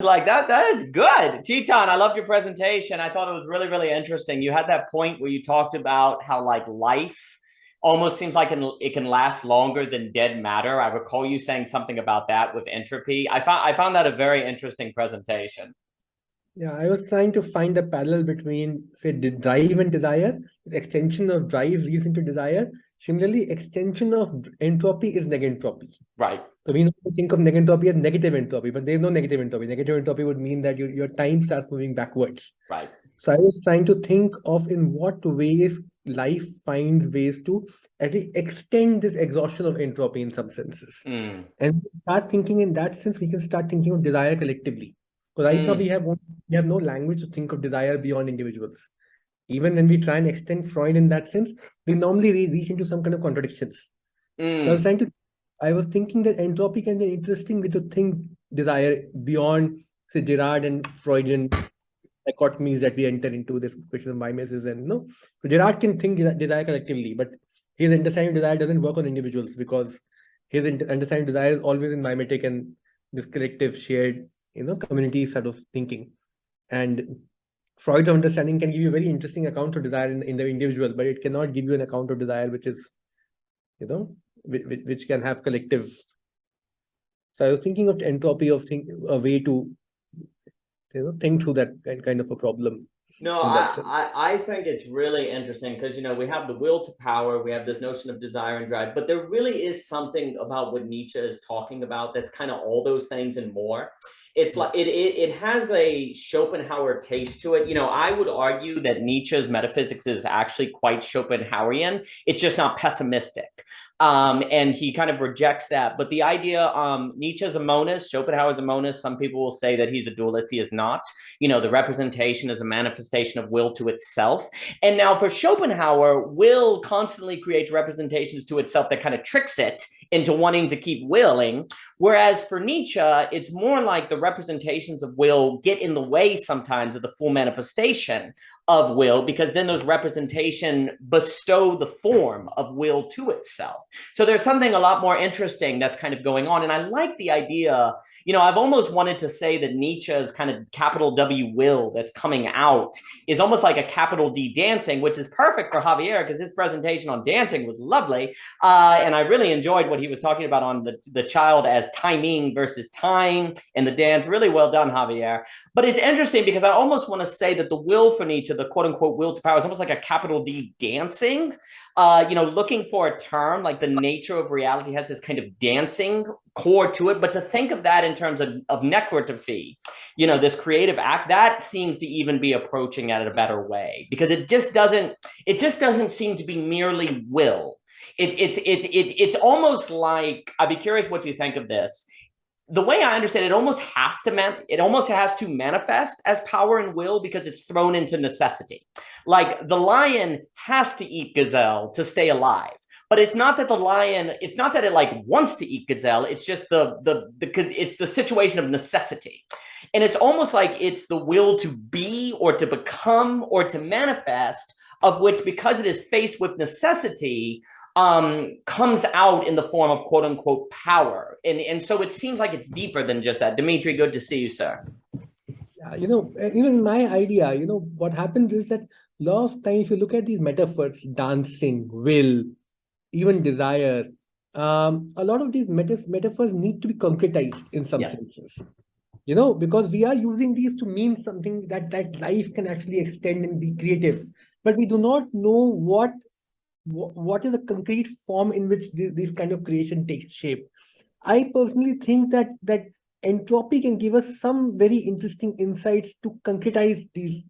Like that is good. Teton, I loved your presentation. I thought it was really, really interesting. You had that point where you talked about how like life almost seems like it can last longer than dead matter. I recall you saying something about that with entropy. I found that a very interesting presentation. Yeah, I was trying to find a parallel between, say, drive and desire. The extension of drive leads into desire. Similarly, extension of entropy is negentropy. Right. So we normally think of negentropy as negative entropy, but there's no negative entropy. Negative entropy would mean that your time starts moving backwards. Right. So I was trying to think of in what ways life finds ways to actually extend this exhaustion of entropy in some senses. Mm. And start thinking in that sense, we can start thinking of desire collectively. Because right now Mm. we have no language to think of desire beyond individuals. Even when we try and extend Freud in that sense, we normally reach into some kind of contradictions. So Mm. I was thinking that entropy can be an interesting way to think desire beyond, say, Girard and Freudian dichotomies that we enter into this question of mimesis and no. So Girard can think desire collectively, but his understanding of desire doesn't work on individuals because his understanding of desire is always in mimetic and this collective shared, community sort of thinking. And Freud's understanding can give you a very interesting account of desire in the individual, but it cannot give you an account of desire which is, which can have collective. So I was thinking of entropy of a way to think through that kind of a problem No, in that sense. I think it's really interesting because, we have the will to power, we have this notion of desire and drive, but there really is something about what Nietzsche is talking about that's kind of all those things and more. It's like it has a Schopenhauer taste to it. I would argue that Nietzsche's metaphysics is actually quite Schopenhauerian. It's just not pessimistic. And he kind of rejects that. But the idea, Nietzsche's a monist, Schopenhauer's a monist. Some people will say that he's a dualist. He is not. The representation is a manifestation of will to itself. And now for Schopenhauer, will constantly creates representations to itself that kind of tricks it into wanting to keep willing. Whereas for Nietzsche, it's more like the representations of will get in the way sometimes of the full manifestation of will, because then those representation bestow the form of will to itself. So there's something a lot more interesting that's kind of going on. And I like the idea, I've almost wanted to say that Nietzsche's kind of capital W will that's coming out is almost like a capital D dancing, which is perfect for Javier because his presentation on dancing was lovely. And I really enjoyed what he was talking about on the child as timing versus time and the dance. Really well done, Javier. But it's interesting because I almost want to say that the will for Nietzsche, the quote unquote will to power, is almost like a capital D dancing. Looking for a term like the nature of reality has this kind of dancing core to it, but to think of that in terms of necrotophy, this creative act, that seems to even be approaching it a better way because it just doesn't seem to be merely will. It's almost like, I'd be curious what you think of this. The way I understand it, it almost has to manifest as power and will because it's thrown into necessity. Like the lion has to eat gazelle to stay alive. But it's not that it like wants to eat gazelle. It's just it's the situation of necessity. And it's almost like it's the will to be or to become or to manifest, of which, because it is faced with necessity, comes out in the form of quote unquote power. And so it seems like it's deeper than just that. Dimitri, good to see you, sir. Yeah, even my idea, what happens is that a lot of times if you look at these metaphors, dancing, will, even desire, a lot of these metaphors need to be concretized in some Yeah. senses. Because we are using these to mean something that life can actually extend and be creative, but we do not know what is the concrete form in which this kind of creation takes shape. I personally think that entropy can give us some very interesting insights to concretize these.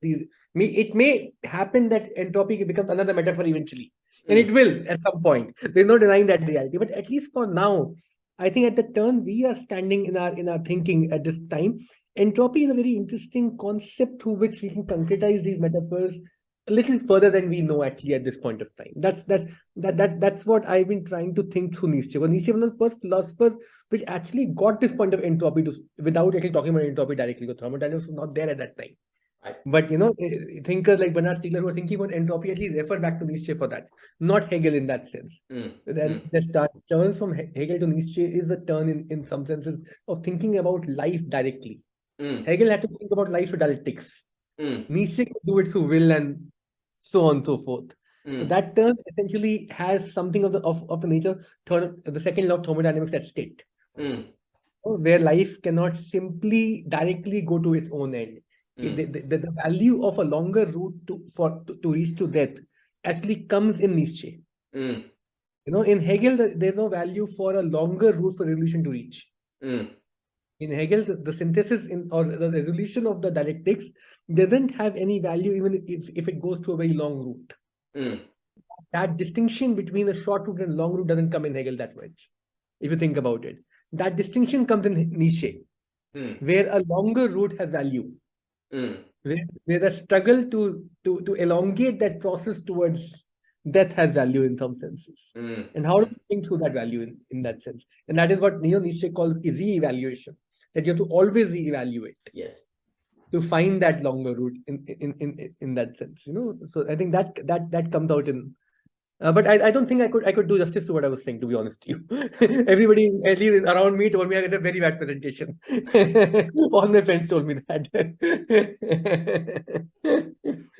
It may happen that entropy becomes another metaphor eventually, and it will at some point. There's no denying that reality. But at least for now, I think at the turn we are standing in our thinking at this time, entropy is a very interesting concept through which we can concretize these metaphors a little further than we know actually at this point of time. That's what I've been trying to think through Nietzsche. Well, Nietzsche was one of the first philosophers which actually got this point of entropy without actually talking about entropy directly, because thermodynamics was not there at that time. Right. But thinkers like Bernard Stiegler were thinking about entropy, at least refer back to Nietzsche for that, not Hegel in that sense. Then the turn from Hegel to Nietzsche is the turn in some senses of thinking about life directly. Hegel had to think about life through dialectics. mm, Nietzsche could do it through will and so on and so forth. So mm, that term essentially has something of the nature, the second law of thermodynamics at stake, mm, where life cannot simply directly go to its own end. The value of a longer route to reach to death actually comes in Nietzsche. mm, In Hegel, there's no value for a longer route for resolution to reach. mm, In Hegel, the synthesis or the resolution of the dialectics doesn't have any value even if it goes to a very long route. mm, That distinction between a short route and long route doesn't come in Hegel that much, if you think about it. That distinction comes in Nietzsche, where a longer route has value, where the struggle to elongate that process towards death has value in some senses. And how do you think through that value in that sense? And that is what Nietzsche calls re-evaluation, that you have to always re-evaluate. Yes. To find that longer route in that sense, So I think that comes out in. But I don't think I could do justice to what I was saying, to be honest to you. Everybody, at least around me, told me I had a very bad presentation. All my friends told me that.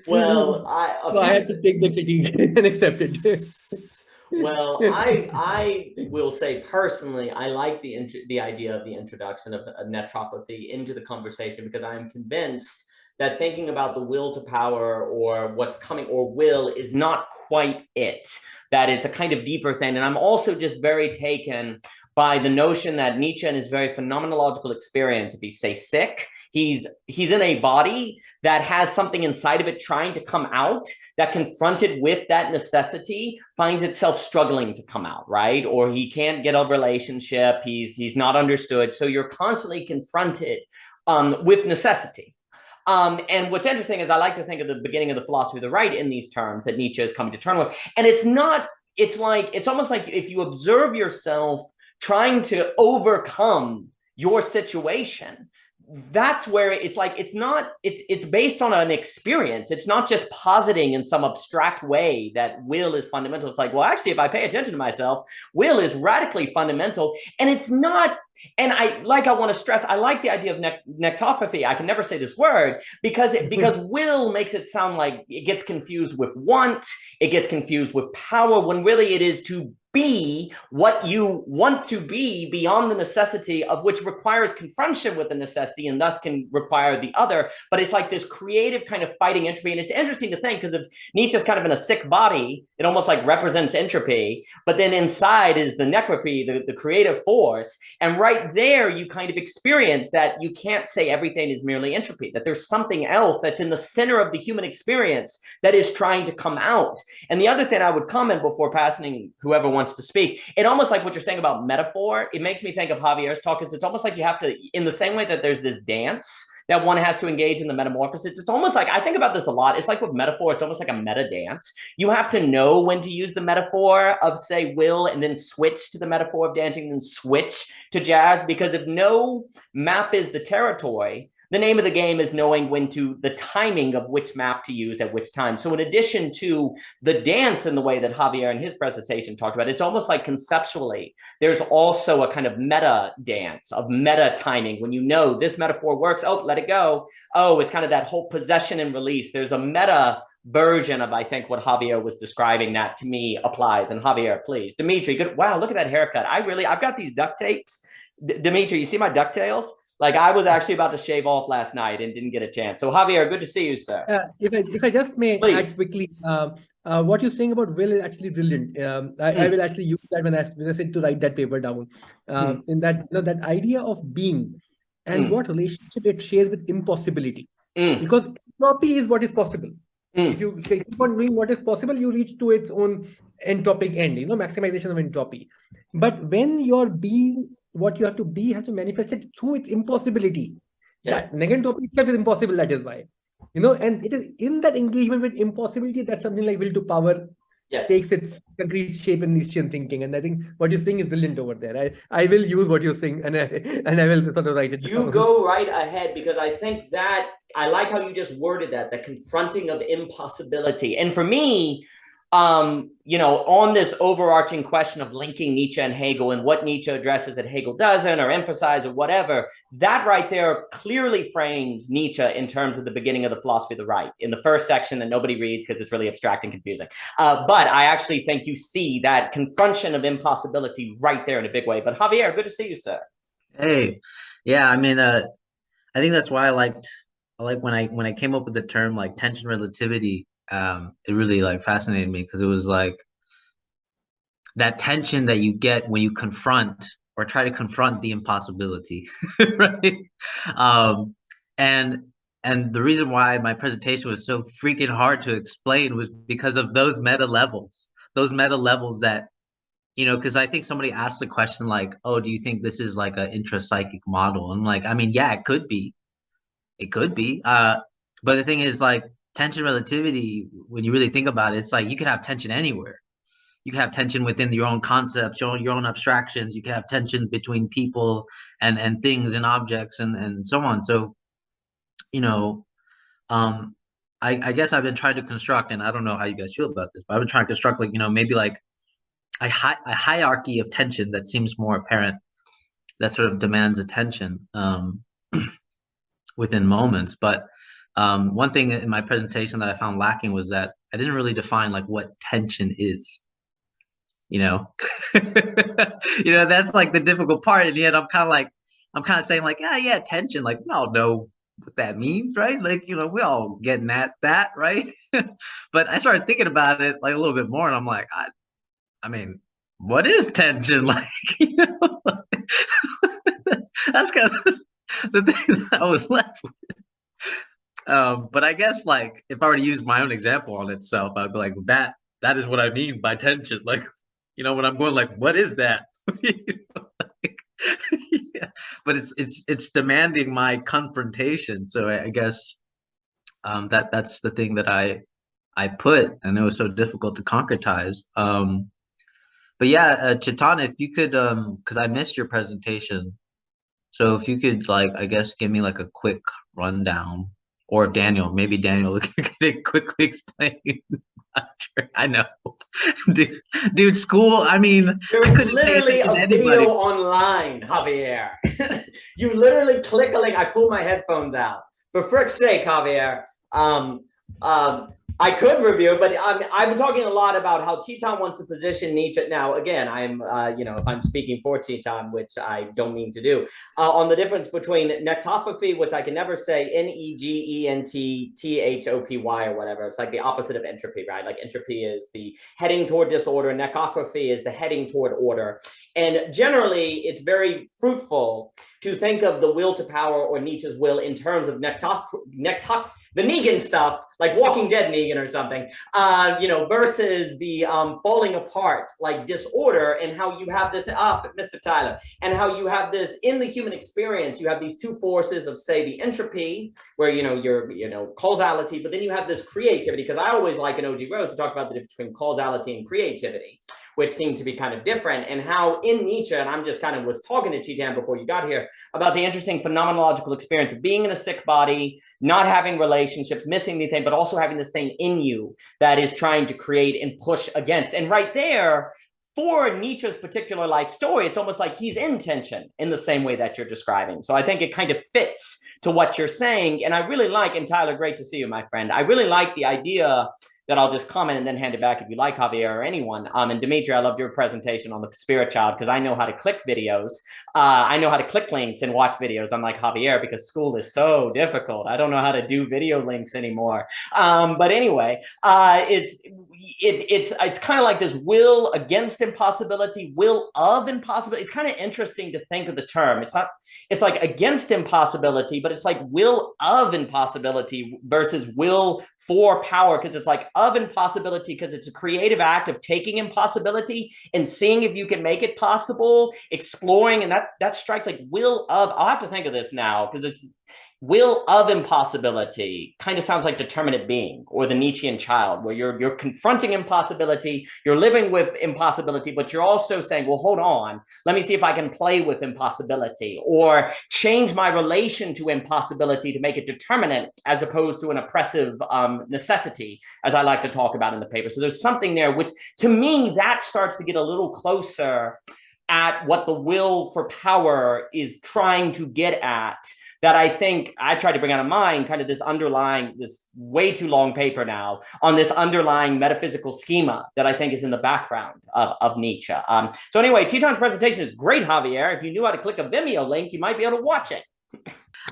Well, So I had to take the critique and accept it. Well, I will say personally, I like the idea of the introduction of netropathy into the conversation, because I am convinced that thinking about the will to power or what's coming or will is not quite it, that it's a kind of deeper thing. And I'm also just very taken by the notion that Nietzsche, in his very phenomenological experience, if he's, say, sick, he's in a body that has something inside of it trying to come out, that confronted with that necessity finds itself struggling to come out, right? Or he can't get a relationship, he's not understood. So you're constantly confronted with necessity. And what's interesting is I like to think of the beginning of the philosophy of the right in these terms that Nietzsche is coming to terms with. And it's almost like if you observe yourself trying to overcome your situation, that's where it's based on an experience. It's not just positing in some abstract way that will is fundamental. It's like, well, actually, if I pay attention to myself, will is radically fundamental. And it's not, and I want to stress, I like the idea of negentropic. I can never say this word because will makes it sound like it gets confused with want, it gets confused with power, when really it is to be what you want to be beyond the necessity of which requires confrontation with the necessity and thus can require the other. But it's like this creative kind of fighting entropy. And it's interesting to think, because if Nietzsche's kind of in a sick body, it almost like represents entropy, but then inside is the negentropy, the creative force. And right there, you kind of experience that you can't say everything is merely entropy, that there's something else that's in the center of the human experience that is trying to come out. And the other thing I would comment before passing whoever wants to speak, it almost like what you're saying about metaphor, it makes me think of Javier's talk, because it's almost like you have to, in the same way that there's this dance that one has to engage in the metamorphosis, it's almost like, I think about this a lot, it's like with metaphor, it's almost like a meta dance. You have to know when to use the metaphor of, say, will, and then switch to the metaphor of dancing, and then switch to jazz, because if no map is the territory, the name of the game is knowing the timing of which map to use at which time. So in addition to the dance in the way that Javier in his presentation talked about, it's almost like conceptually, there's also a kind of meta dance of meta timing. When you know this metaphor works, oh, let it go. Oh, it's kind of that whole possession and release. There's a meta version of, I think, what Javier was describing that to me applies. And Javier, please. Dimitri, good. Wow, look at that haircut. I've got these duct tapes. Dimitri, you see my ducktails? Like, I was actually about to shave off last night and didn't get a chance. So Javier, good to see you, sir. If I just may add quickly, what you're saying about will is actually brilliant. I will actually use that when I said to write that paper down. In that, that idea of being and what relationship it shares with impossibility. Because entropy is what is possible. If you keep on doing what is possible, you reach to its own entropic end, maximization of entropy. But when your being, what you have to be, has to manifest it through its impossibility. Yes. That negentropy itself is impossible, that is why. And it is in that engagement with impossibility that something like will to power takes its concrete shape in Nietzschean thinking. And I think what you're saying is brilliant over there. I will use what you're saying and I will sort of write it down. You go right ahead, because I think that, I like how you just worded that, the confronting of impossibility. And for me, on this overarching question of linking Nietzsche and Hegel and what Nietzsche addresses that Hegel doesn't or emphasize or whatever, that right there clearly frames Nietzsche in terms of the beginning of the philosophy of the right in the first section that nobody reads because it's really abstract and confusing. But I actually think you see that confrontation of impossibility right there in a big way. But Javier, good to see you, sir. Hey, yeah, I mean, I think that's why I like when I came up with the term like tension relativity. It really like fascinated me because it was like that tension that you get when you confront or try to confront the impossibility, right? Um, and and the reason why my presentation was so freaking hard to explain was because of those meta levels that, because I think somebody asked the question like, oh, do you think this is like an intrapsychic model? And like, I mean, yeah, it could be. It could be. But the thing is like tension relativity, when you really think about it, it's like you could have tension anywhere. You can have tension within your own concepts, your own abstractions. You can have tension between people and things and objects and so on. So, you know, um, I guess I've been trying to construct, and I don't know how you guys feel about this, but I've been trying to construct like, maybe like a hierarchy of tension that seems more apparent, that sort of demands attention within moments. But one thing in my presentation that I found lacking was that I didn't really define like what tension is. That's like the difficult part. And yet I'm kind of saying like, yeah, tension. Like we all know what that means, right? Like, we all getting at that, right? But I started thinking about it like a little bit more, and I'm like, I mean, what is tension? Like, that's kind of the thing that I was left with. But I guess like if I were to use my own example on itself, I'd be like, that is what I mean by tension. Like, when I'm going like, what is that? Yeah. But it's demanding my confrontation. So I guess that's the thing that I put, and it was so difficult to concretize. But yeah, Chetan, if you could, because I missed your presentation, so if you could like, I guess, give me like a quick rundown, or if maybe Daniel could quickly explain. I know, dude, school. I mean, there's literally a video online, Javier. You literally click a link. I pull my headphones out. For frick's sake, Javier. I could review, but I've been talking a lot about how Chetan wants to position Nietzsche. Now, again, I'm, if I'm speaking for Chetan, which I don't mean to do, on the difference between negentropy, which I can never say, Negentropy or whatever. It's like the opposite of entropy, right? Like entropy is the heading toward disorder. Negentropy is the heading toward order. And generally, it's very fruitful to think of the will to power or Nietzsche's will in terms of the Negan stuff, like Walking Dead Negan or something, versus the falling apart, like disorder, and how you have this Mr. Tyler, and how you have this in the human experience. You have these two forces of, say, the entropy, where your causality, but then you have this creativity. Because I always like in O.G. Rose to talk about the difference between causality and creativity, which seem to be kind of different, and how in Nietzsche, and I'm just kind of was talking to Chetan before you got here about the interesting phenomenological experience of being in a sick body, not having relationships, missing the thing, but also having this thing in you that is trying to create and push against. And right there, for Nietzsche's particular life story, it's almost like he's in tension in the same way that you're describing. So I think it kind of fits to what you're saying. And I really like, and Tyler, great to see you, my friend. I really like the idea that I'll just comment and then hand it back if you like, Javier, or anyone. And Dimitri, I loved your presentation on the Spirit Child, because I know how to click videos. I know how to click links and watch videos, unlike Javier, because school is so difficult. I don't know how to do video links anymore. But anyway, it's kind of like this will against impossibility, will of impossibility. It's kind of interesting to think of the term. It's like against impossibility, but it's like will of impossibility versus will for power, because it's like of impossibility, because it's a creative act of taking impossibility and seeing if you can make it possible, exploring, and that strikes like will of. I'll have to think of this now, because will of impossibility kind of sounds like determinate being or the Nietzschean child, where you're confronting impossibility, you're living with impossibility, but you're also saying, well, hold on, let me see if I can play with impossibility or change my relation to impossibility to make it determinate as opposed to an oppressive necessity, as I like to talk about in the paper. So there's something there which, to me, that starts to get a little closer at what the will for power is trying to get at, that I think I tried to bring out of mind, kind of this underlying, this way too long paper now, on this underlying metaphysical schema that I think is in the background of Nietzsche. So anyway, Teton's presentation is great, Javier. If you knew how to click a Vimeo link, you might be able to watch it.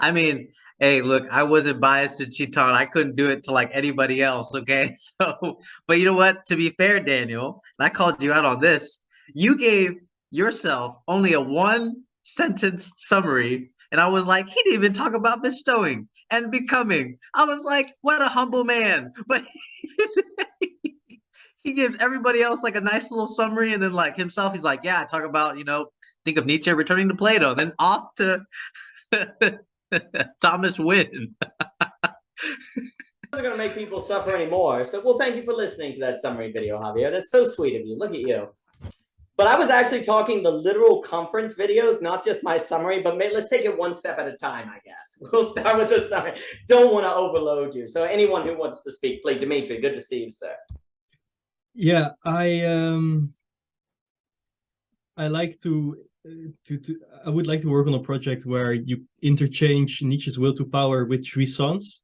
I mean, hey, look, I wasn't biased to Chiton. I couldn't do it to like anybody else, okay? So, but you know what? To be fair, Daniel, and I called you out on this, you gave yourself only a one-sentence summary. And I was like, he didn't even talk about bestowing and becoming. I was like, what a humble man. But he gives everybody else like a nice little summary. And then like himself, he's like, yeah, I talk about, think of Nietzsche returning to Plato. Then off to Thomas Wynne. This is going to make people suffer anymore. So, well, thank you for listening to that summary video, Javier. That's so sweet of you. Look at you. But I was actually talking the literal conference videos, not just my summary, but let's take it one step at a time, I guess. We'll start with the summary. Don't want to overload you. So anyone who wants to speak, please. Dimitri, good to see you, sir. Yeah, I like to I would like to work on a project where you interchange Nietzsche's will to power with Jouissance,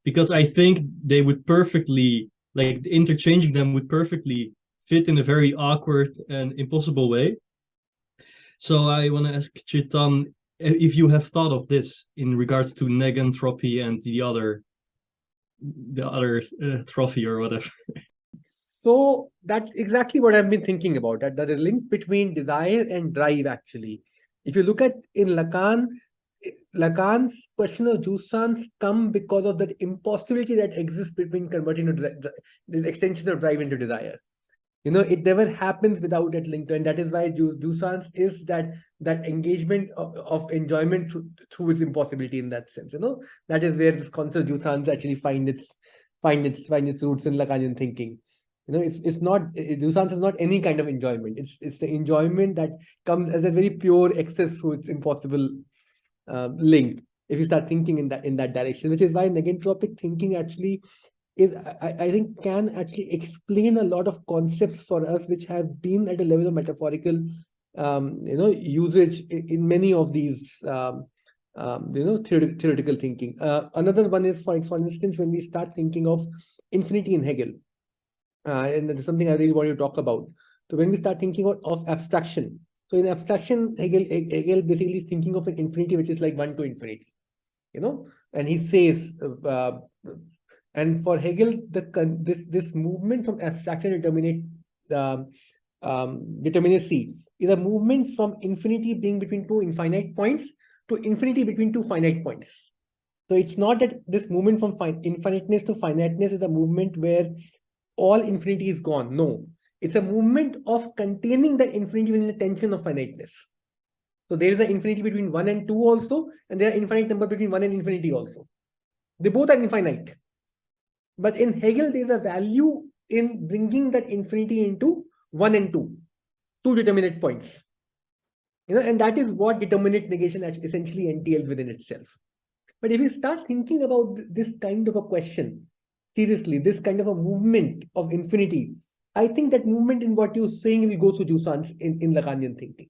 because I think they would perfectly, like interchanging them would perfectly fit in a very awkward and impossible way. So I want to ask Chetan if you have thought of this in regards to negentropy and the other trophy or whatever. So that's exactly what I've been thinking about, that there is a link between desire and drive, actually. If you look at in Lacan's question of jouissance come because of that impossibility that exists between converting to this extension of drive into desire. It never happens without that link to, and that is why jouissance is that engagement of enjoyment through its impossibility in that sense. That is where this concept of jouissance actually find its roots in Lacanian thinking. It's not, jouissance is not any kind of enjoyment. It's the enjoyment that comes as a very pure excess through its impossible link. If you start thinking in that direction, which is why negentropic thinking actually is, I think, can actually explain a lot of concepts for us which have been at a level of metaphorical, usage in many of these, theoretical thinking. Another one is, for instance, when we start thinking of infinity in Hegel, and that is something I really want to talk about. So when we start thinking of abstraction, so in abstraction, Hegel basically is thinking of an infinity which is like 1 to infinity, and he says. And for Hegel, this movement from abstraction determinacy is a movement from infinity being between two infinite points to infinity between two finite points. So it's not that this movement from infiniteness to finiteness is a movement where all infinity is gone. No, it's a movement of containing that infinity within the tension of finiteness. So there is an infinity between 1 and 2 also, and there are infinite number between 1 and infinity also. They both are infinite. But in Hegel, there is a value in bringing that infinity into 1 and 2, two determinate points. And that is what determinate negation essentially entails within itself. But if you start thinking about this kind of a question, seriously, this kind of a movement of infinity, I think that movement in what you're saying will go through jouissance in Lacanian thinking.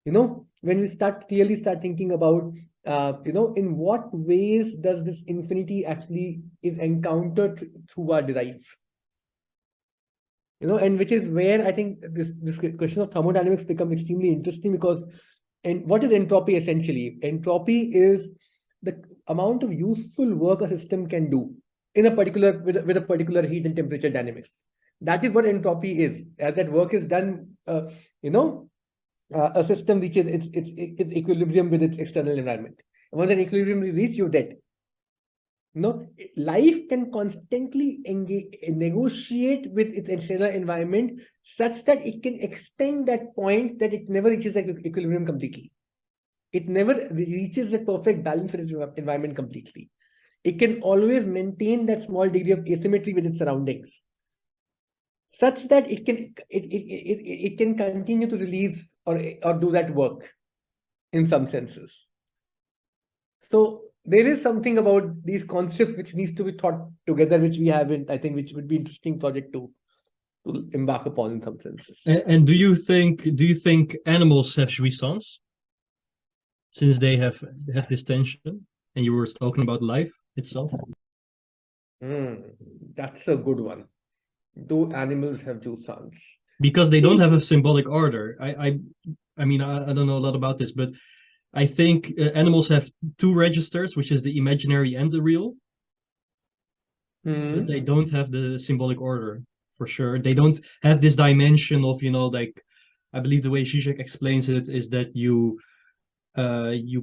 When we clearly start thinking about, in what ways does this infinity actually is encountered through our desires? And which is where I think this question of thermodynamics becomes extremely interesting, because, and what is entropy essentially? Entropy is the amount of useful work a system can do in a particular with a particular heat and temperature dynamics. That is what entropy is. As that work is done, a system reaches its equilibrium with its external environment. And once an equilibrium is reached, you're dead. Life can constantly negotiate with its external environment such that it can extend that point that it never reaches that equilibrium completely. it never reaches the perfect balance in its environment completely. It can always maintain that small degree of asymmetry with its surroundings, such that it can continue to release or do that work in some senses. So there is something about these concepts which needs to be thought together, which we haven't, I think, which would be interesting project to embark upon in some senses. And do you think animals have jouissance, since they have this tension, and you were talking about life itself? That's a good one. Do animals have jouissance? Because they don't have a symbolic order. I mean, I don't know a lot about this, but I think animals have two registers, which is the imaginary and the real. But they don't have the symbolic order, for sure. They don't have this dimension of, like, I believe the way Zizek explains it is that you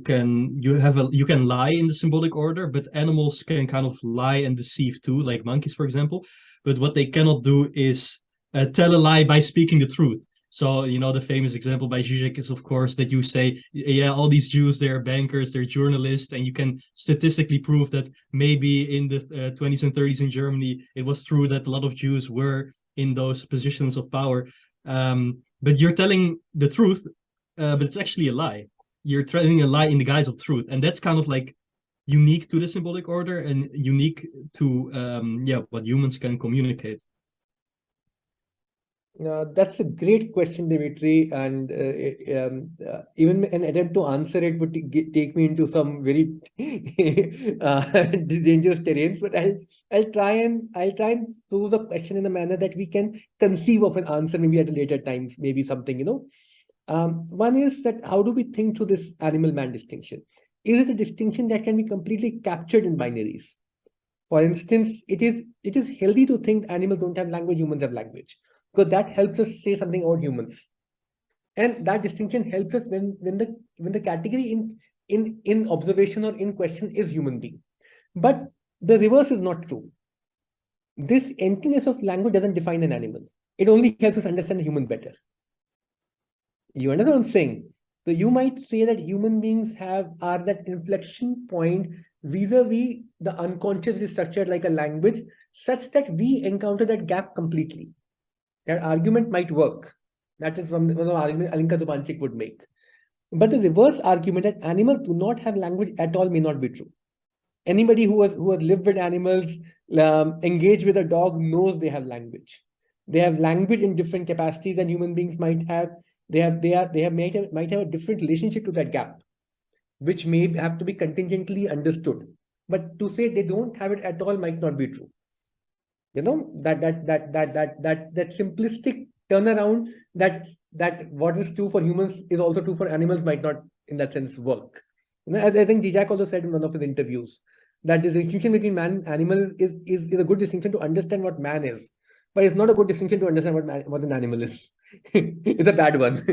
can lie in the symbolic order, but animals can kind of lie and deceive too, like monkeys, for example. But what they cannot do is tell a lie by speaking the truth. So, the famous example by Zizek is, of course, that you say, yeah, all these Jews, they're bankers, they're journalists, and you can statistically prove that maybe in the 20s and 30s in Germany, it was true that a lot of Jews were in those positions of power. But you're telling the truth, but it's actually a lie. You're telling a lie in the guise of truth. And that's kind of like unique to the symbolic order and unique to what humans can communicate. That's a great question, Dimitri, and even an attempt to answer it would take me into some very dangerous terrains. But I'll try and pose a question in a manner that we can conceive of an answer maybe at a later time, maybe something. One is that how do we think through this animal-man distinction? Is it a distinction that can be completely captured in binaries? For instance, it is healthy to think animals don't have language, humans have language, because that helps us say something about humans. And that distinction helps us when the category in observation or in question is human being. But the reverse is not true. This emptiness of language doesn't define an animal. It only helps us understand a human better. You understand what I'm saying? So you might say that human beings are that inflection point vis-a-vis the unconscious is structured like a language, such that we encounter that gap completely. That argument might work. That is one of the arguments Alinka Dubanchik would make. But the reverse argument that animals do not have language at all may not be true. Anybody who has lived with animals, engaged with a dog, knows they have language. They have language in different capacities than human beings might have. They might have a different relationship to that gap, which may have to be contingently understood. But to say they don't have it at all might not be true. That simplistic turnaround that what is true for humans is also true for animals might not in that sense work. As I think Zizek also said in one of his interviews, that the distinction between man and animal is a good distinction to understand what man is, but it's not a good distinction to understand what an animal is. It's a bad one.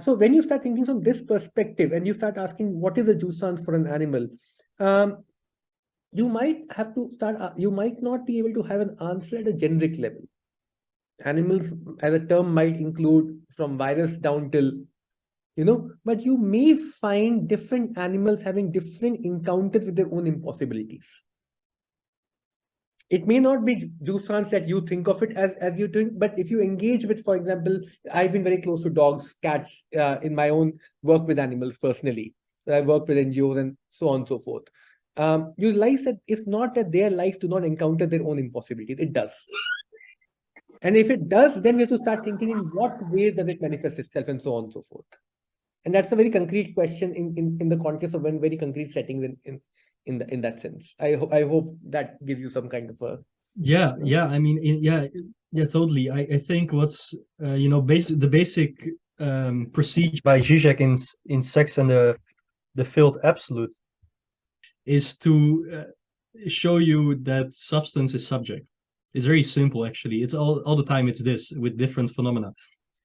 So when you start thinking from this perspective and you start asking what is a jouissance for an animal, you might have to you might not be able to have an answer at a generic level. Animals as a term might include from virus down till, but you may find different animals having different encounters with their own impossibilities. It may not be jouissance that you think of it as you're doing, but if you engage with, for example, I've been very close to dogs, cats in my own work with animals personally. I work with NGOs and so on and so forth. You realize that it's not that their life do not encounter their own impossibilities. It does. And if it does, then we have to start thinking in what ways does it manifest itself and so on and so forth. And that's a very concrete question in the context of very concrete settings in that sense. I hope that gives you some kind of a... Yeah. I mean, totally. I think what's, the basic procedure by Zizek in Sex and the Failed Absolute is to show you that substance is subject. It's very simple, actually. It's all the time it's this with different phenomena.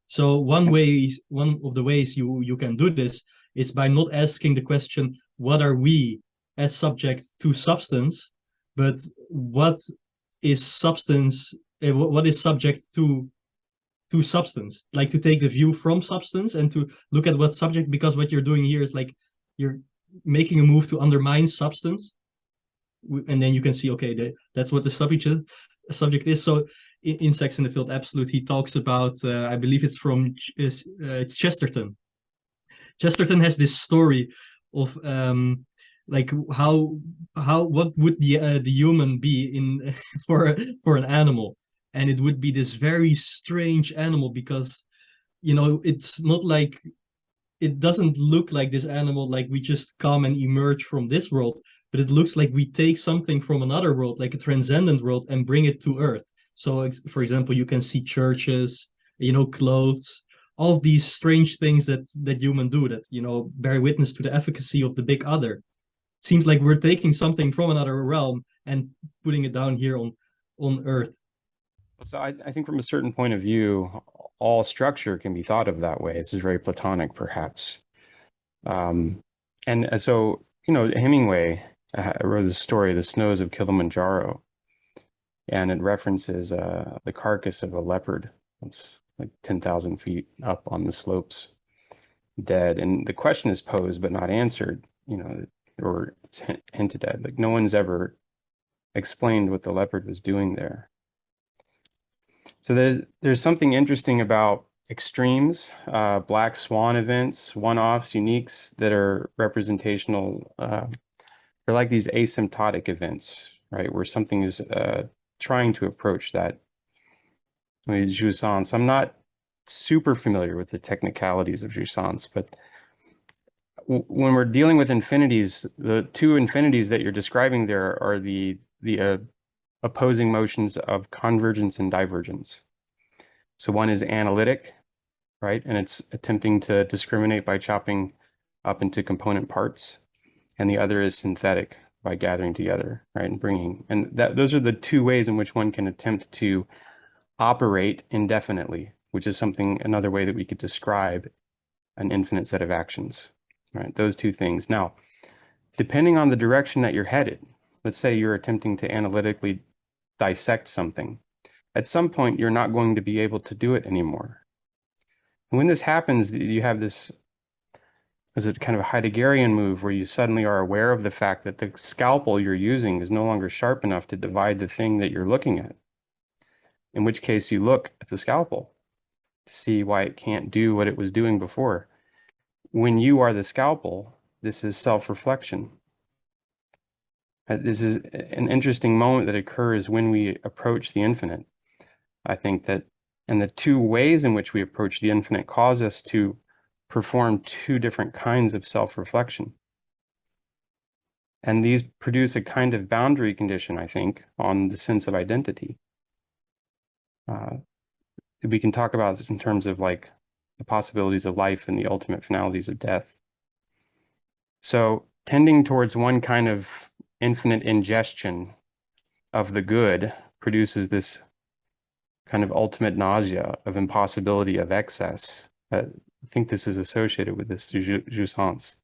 So one of the ways you can do this is by not asking the question, what are we as subject to substance, but what is substance, what is subject to to substance, like to take the view from substance and to look at what subject, because what you're doing here is like you're making a move to undermine substance, and then you can see, okay, that's what the subject is. So in Sex in the Field Absolute, he talks about, I believe it's from Chesterton. Chesterton has this story of like what would the human be in for an animal, and it would be this very strange animal, because it's not like, it doesn't look like this animal like we just come and emerge from this world, but it looks like we take something from another world, like a transcendent world, and bring it to Earth. So for example, you can see churches, clothes, all of these strange things that humans do that bear witness to the efficacy of the big other. It seems like we're taking something from another realm and putting it down here on Earth. So I think from a certain point of view, all structure can be thought of that way. This is very Platonic, perhaps. And so, Hemingway wrote the story, The Snows of Kilimanjaro, and it references the carcass of a leopard that's like 10,000 feet up on the slopes, dead. And the question is posed but not answered, or it's hinted at. Like, no one's ever explained what the leopard was doing there. So there's something interesting about extremes, black swan events, one-offs, uniques that are representational. They're like these asymptotic events, right, where something is trying to approach that jouissance. I'm not super familiar with the technicalities of jouissance, but when we're dealing with infinities, the two infinities that you're describing there are the opposing motions of convergence and divergence. So one is analytic, right? And it's attempting to discriminate by chopping up into component parts. And the other is synthetic, by gathering together, right? And bringing, and those are the two ways in which one can attempt to operate indefinitely, which is another way that we could describe an infinite set of actions, right? Those two things. Now, depending on the direction that you're headed, let's say you're attempting to analytically dissect something, at some point you're not going to be able to do it anymore. And when this happens, you have this as a kind of a Heideggerian move where you suddenly are aware of the fact that the scalpel you're using is no longer sharp enough to divide the thing that you're looking at. In which case you look at the scalpel to see why it can't do what it was doing before. When you are the scalpel, this is self-reflection. This is an interesting moment that occurs when we approach the infinite. I think that, and the two ways in which we approach the infinite cause us to perform two different kinds of self-reflection. And these produce a kind of boundary condition, I think, on the sense of identity. We can talk about this in terms of like the possibilities of life and the ultimate finalities of death. So tending towards one kind of infinite ingestion of the good produces this kind of ultimate nausea of impossibility of excess. I think this is associated with this jouissance.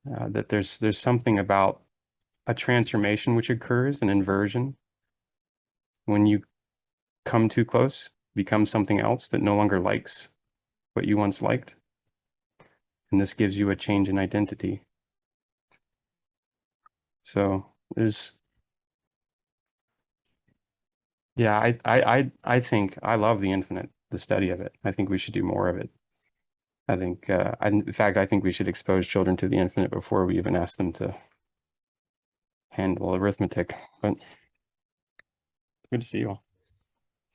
That there's something about a transformation which occurs, an inversion, when you come too close, become something else that no longer likes what you once liked. And this gives you a change in identity. So there's, yeah, I think I love the infinite, the study of it. I think we should do more of it. I think, in fact, I think we should expose children to the infinite before we even ask them to handle arithmetic. But good to see you all.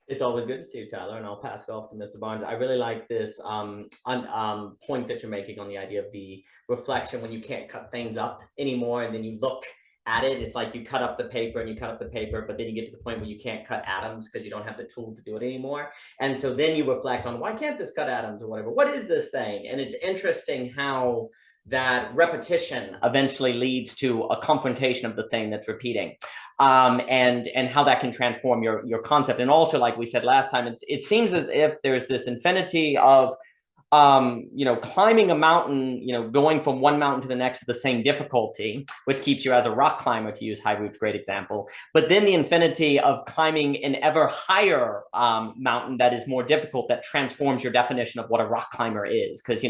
It's always good to see you, Tyler, and I'll pass it off to Mr. Barnes. I really like this point that you're making on the idea of the reflection when you can't cut things up anymore, and then you look at it. It's like you cut up the paper and you cut up the paper, but then you get to the point where you can't cut atoms because you don't have the tool to do it anymore. And so then you reflect on, why can't this cut atoms or whatever? What is this thing? And it's interesting how that repetition eventually leads to a confrontation of the thing that's repeating. And how that can transform your concept. And also, like we said last time, it seems as if there's this infinity of climbing a mountain, going from one mountain to the next at the same difficulty, which keeps you as a rock climber, to use Haiwoot's great example. But then the infinity of climbing an ever higher mountain that is more difficult, that transforms your definition of what a rock climber is. Because,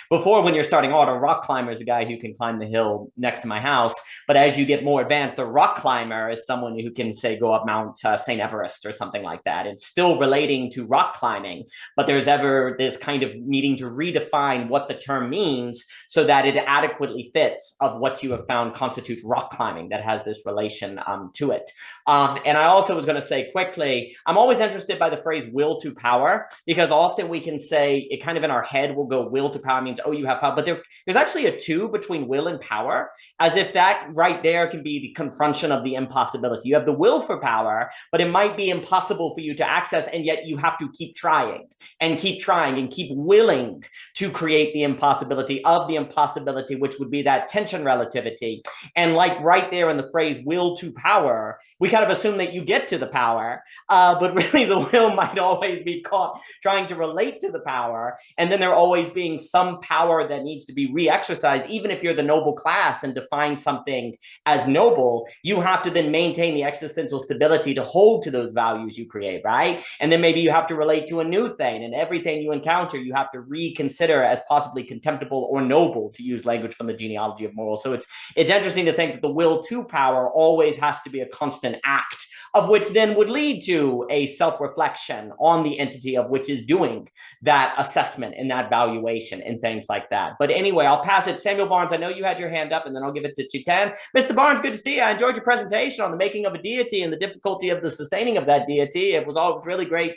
before, when you're starting out, a rock climber is a guy who can climb the hill next to my house. But as you get more advanced, a rock climber is someone who can, say, go up Mount St. Everest or something like that. It's still relating to rock climbing, but there's ever this kind of needing to redefine what the term means so that it adequately fits of what you have found constitutes rock climbing, that has this relation to it. And I also was going to say quickly, I'm always interested by the phrase will to power, because often we can say it kind of in our head, we'll go will to power means, oh, you have power, but there's actually a two between will and power, as if that right there can be the confrontation of the impossibility. You have the will for power, but it might be impossible for you to access, and yet you have to keep trying and keep trying and keep willing to create the impossibility of the impossibility, which would be that tension relativity. And like right there in the phrase will to power, we kind of assume that you get to the power, but really the will might always be caught trying to relate to the power. And then there always being some power that needs to be re-exercised. Even if you're the noble class and define something as noble, you have to then maintain the existential stability to hold to those values you create, right? And then maybe you have to relate to a new thing, and everything you encounter, you have to reconsider as possibly contemptible or noble, to use language from the genealogy of morals. So it's interesting to think that the will to power always has to be a constant act, of which then would lead to a self-reflection on the entity of which is doing that assessment and that valuation and things like that. But anyway, I'll pass it. Samuel Barnes, I know you had your hand up, and then I'll give it to Chitan. Mr. Barnes, good to see you. I enjoyed your presentation on the making of a deity and the difficulty of the sustaining of that deity. It was all really great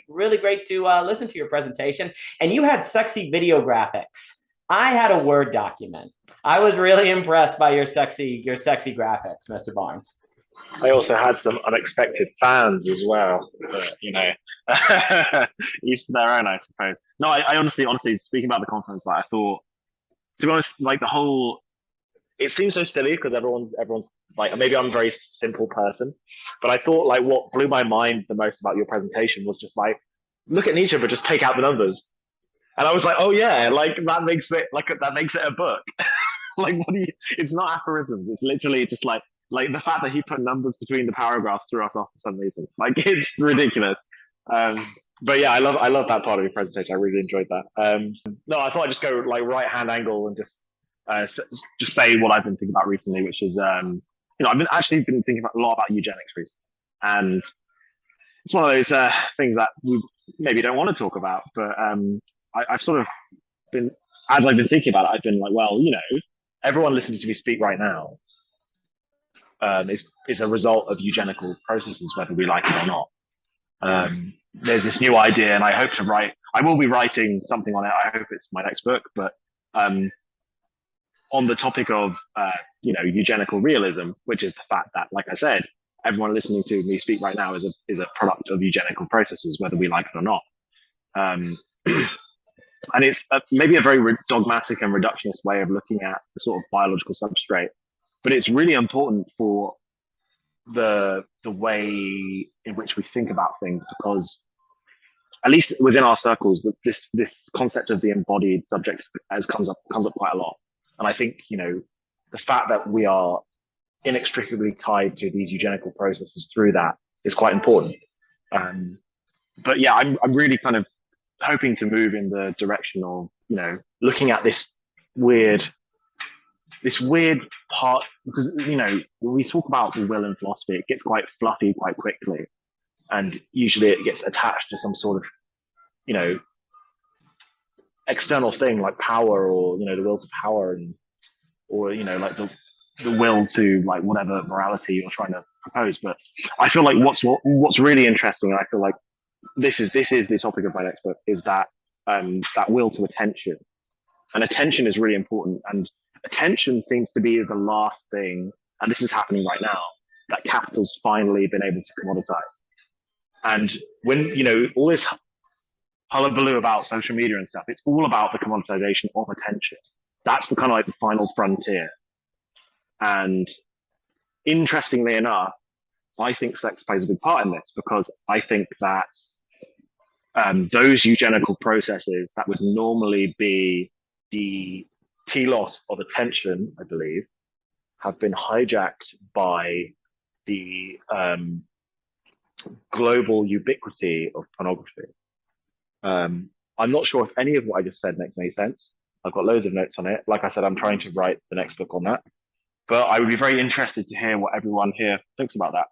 to listen to your presentation. And you had sexy video graphics. I had a Word document. I was really impressed by your sexy graphics, Mr. Barnes. I also had some unexpected fans as well, but, each to their own, I suppose. No, I honestly, speaking about the conference, I thought, to be honest, it seems so silly because everyone's like, maybe I'm a very simple person, but I thought what blew my mind the most about your presentation was just look at Nietzsche, but just take out the numbers. And I was like, oh yeah, that makes it a book. It's not aphorisms. It's literally just like the fact that he put numbers between the paragraphs threw us off for some reason. It's ridiculous. But yeah, I love that part of your presentation. I really enjoyed that. No, I thought I'd just go right-hand angle and just say what I've been thinking about recently, which is I've been thinking a lot about eugenics recently, and it's one of those things that we maybe don't want to talk about, but I've sort of been, as I've been thinking about it, I've been like, well, everyone listening to me speak right now is a result of eugenical processes, whether we like it or not. There's this new idea, and I will be writing something on it. I hope it's my next book, but on the topic of eugenical realism, which is the fact that, like I said, everyone listening to me speak right now is a product of eugenical processes, whether we like it or not. And it's maybe a very dogmatic and reductionist way of looking at the sort of biological substrate, but it's really important for the way in which we think about things, because at least within our circles, this concept of the embodied subject comes up quite a lot. And I think the fact that we are inextricably tied to these eugenical processes through that is quite important. But yeah, I'm really kind of hoping to move in the direction of looking at this weird part, because when we talk about the will in philosophy, it gets quite fluffy quite quickly, and usually it gets attached to some sort of external thing like power, or the will to power, or the will to whatever morality you're trying to propose. But I feel like what's really interesting, and I feel like this is the topic of my next book, is that that will to attention. And attention is really important, and attention seems to be the last thing, and this is happening right now, that capital's finally been able to commoditize. And when all this hullabaloo about social media and stuff, it's all about the commoditization of attention. That's the kind of the final frontier. And interestingly enough, I think sex plays a big part in this, because I think that those eugenical processes that would normally be the telos of attention, I believe, have been hijacked by the global ubiquity of pornography. I'm not sure if any of what I just said makes any sense. I've got loads of notes on it. Like I said, I'm trying to write the next book on that. But I would be very interested to hear what everyone here thinks about that.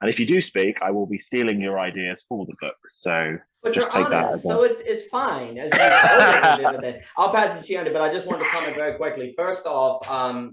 And if you do speak, I will be stealing your ideas for the book. So but just you're take that honest, as so it's fine. As you totally did. I'll pass it to you, but I just wanted to comment very quickly. First off,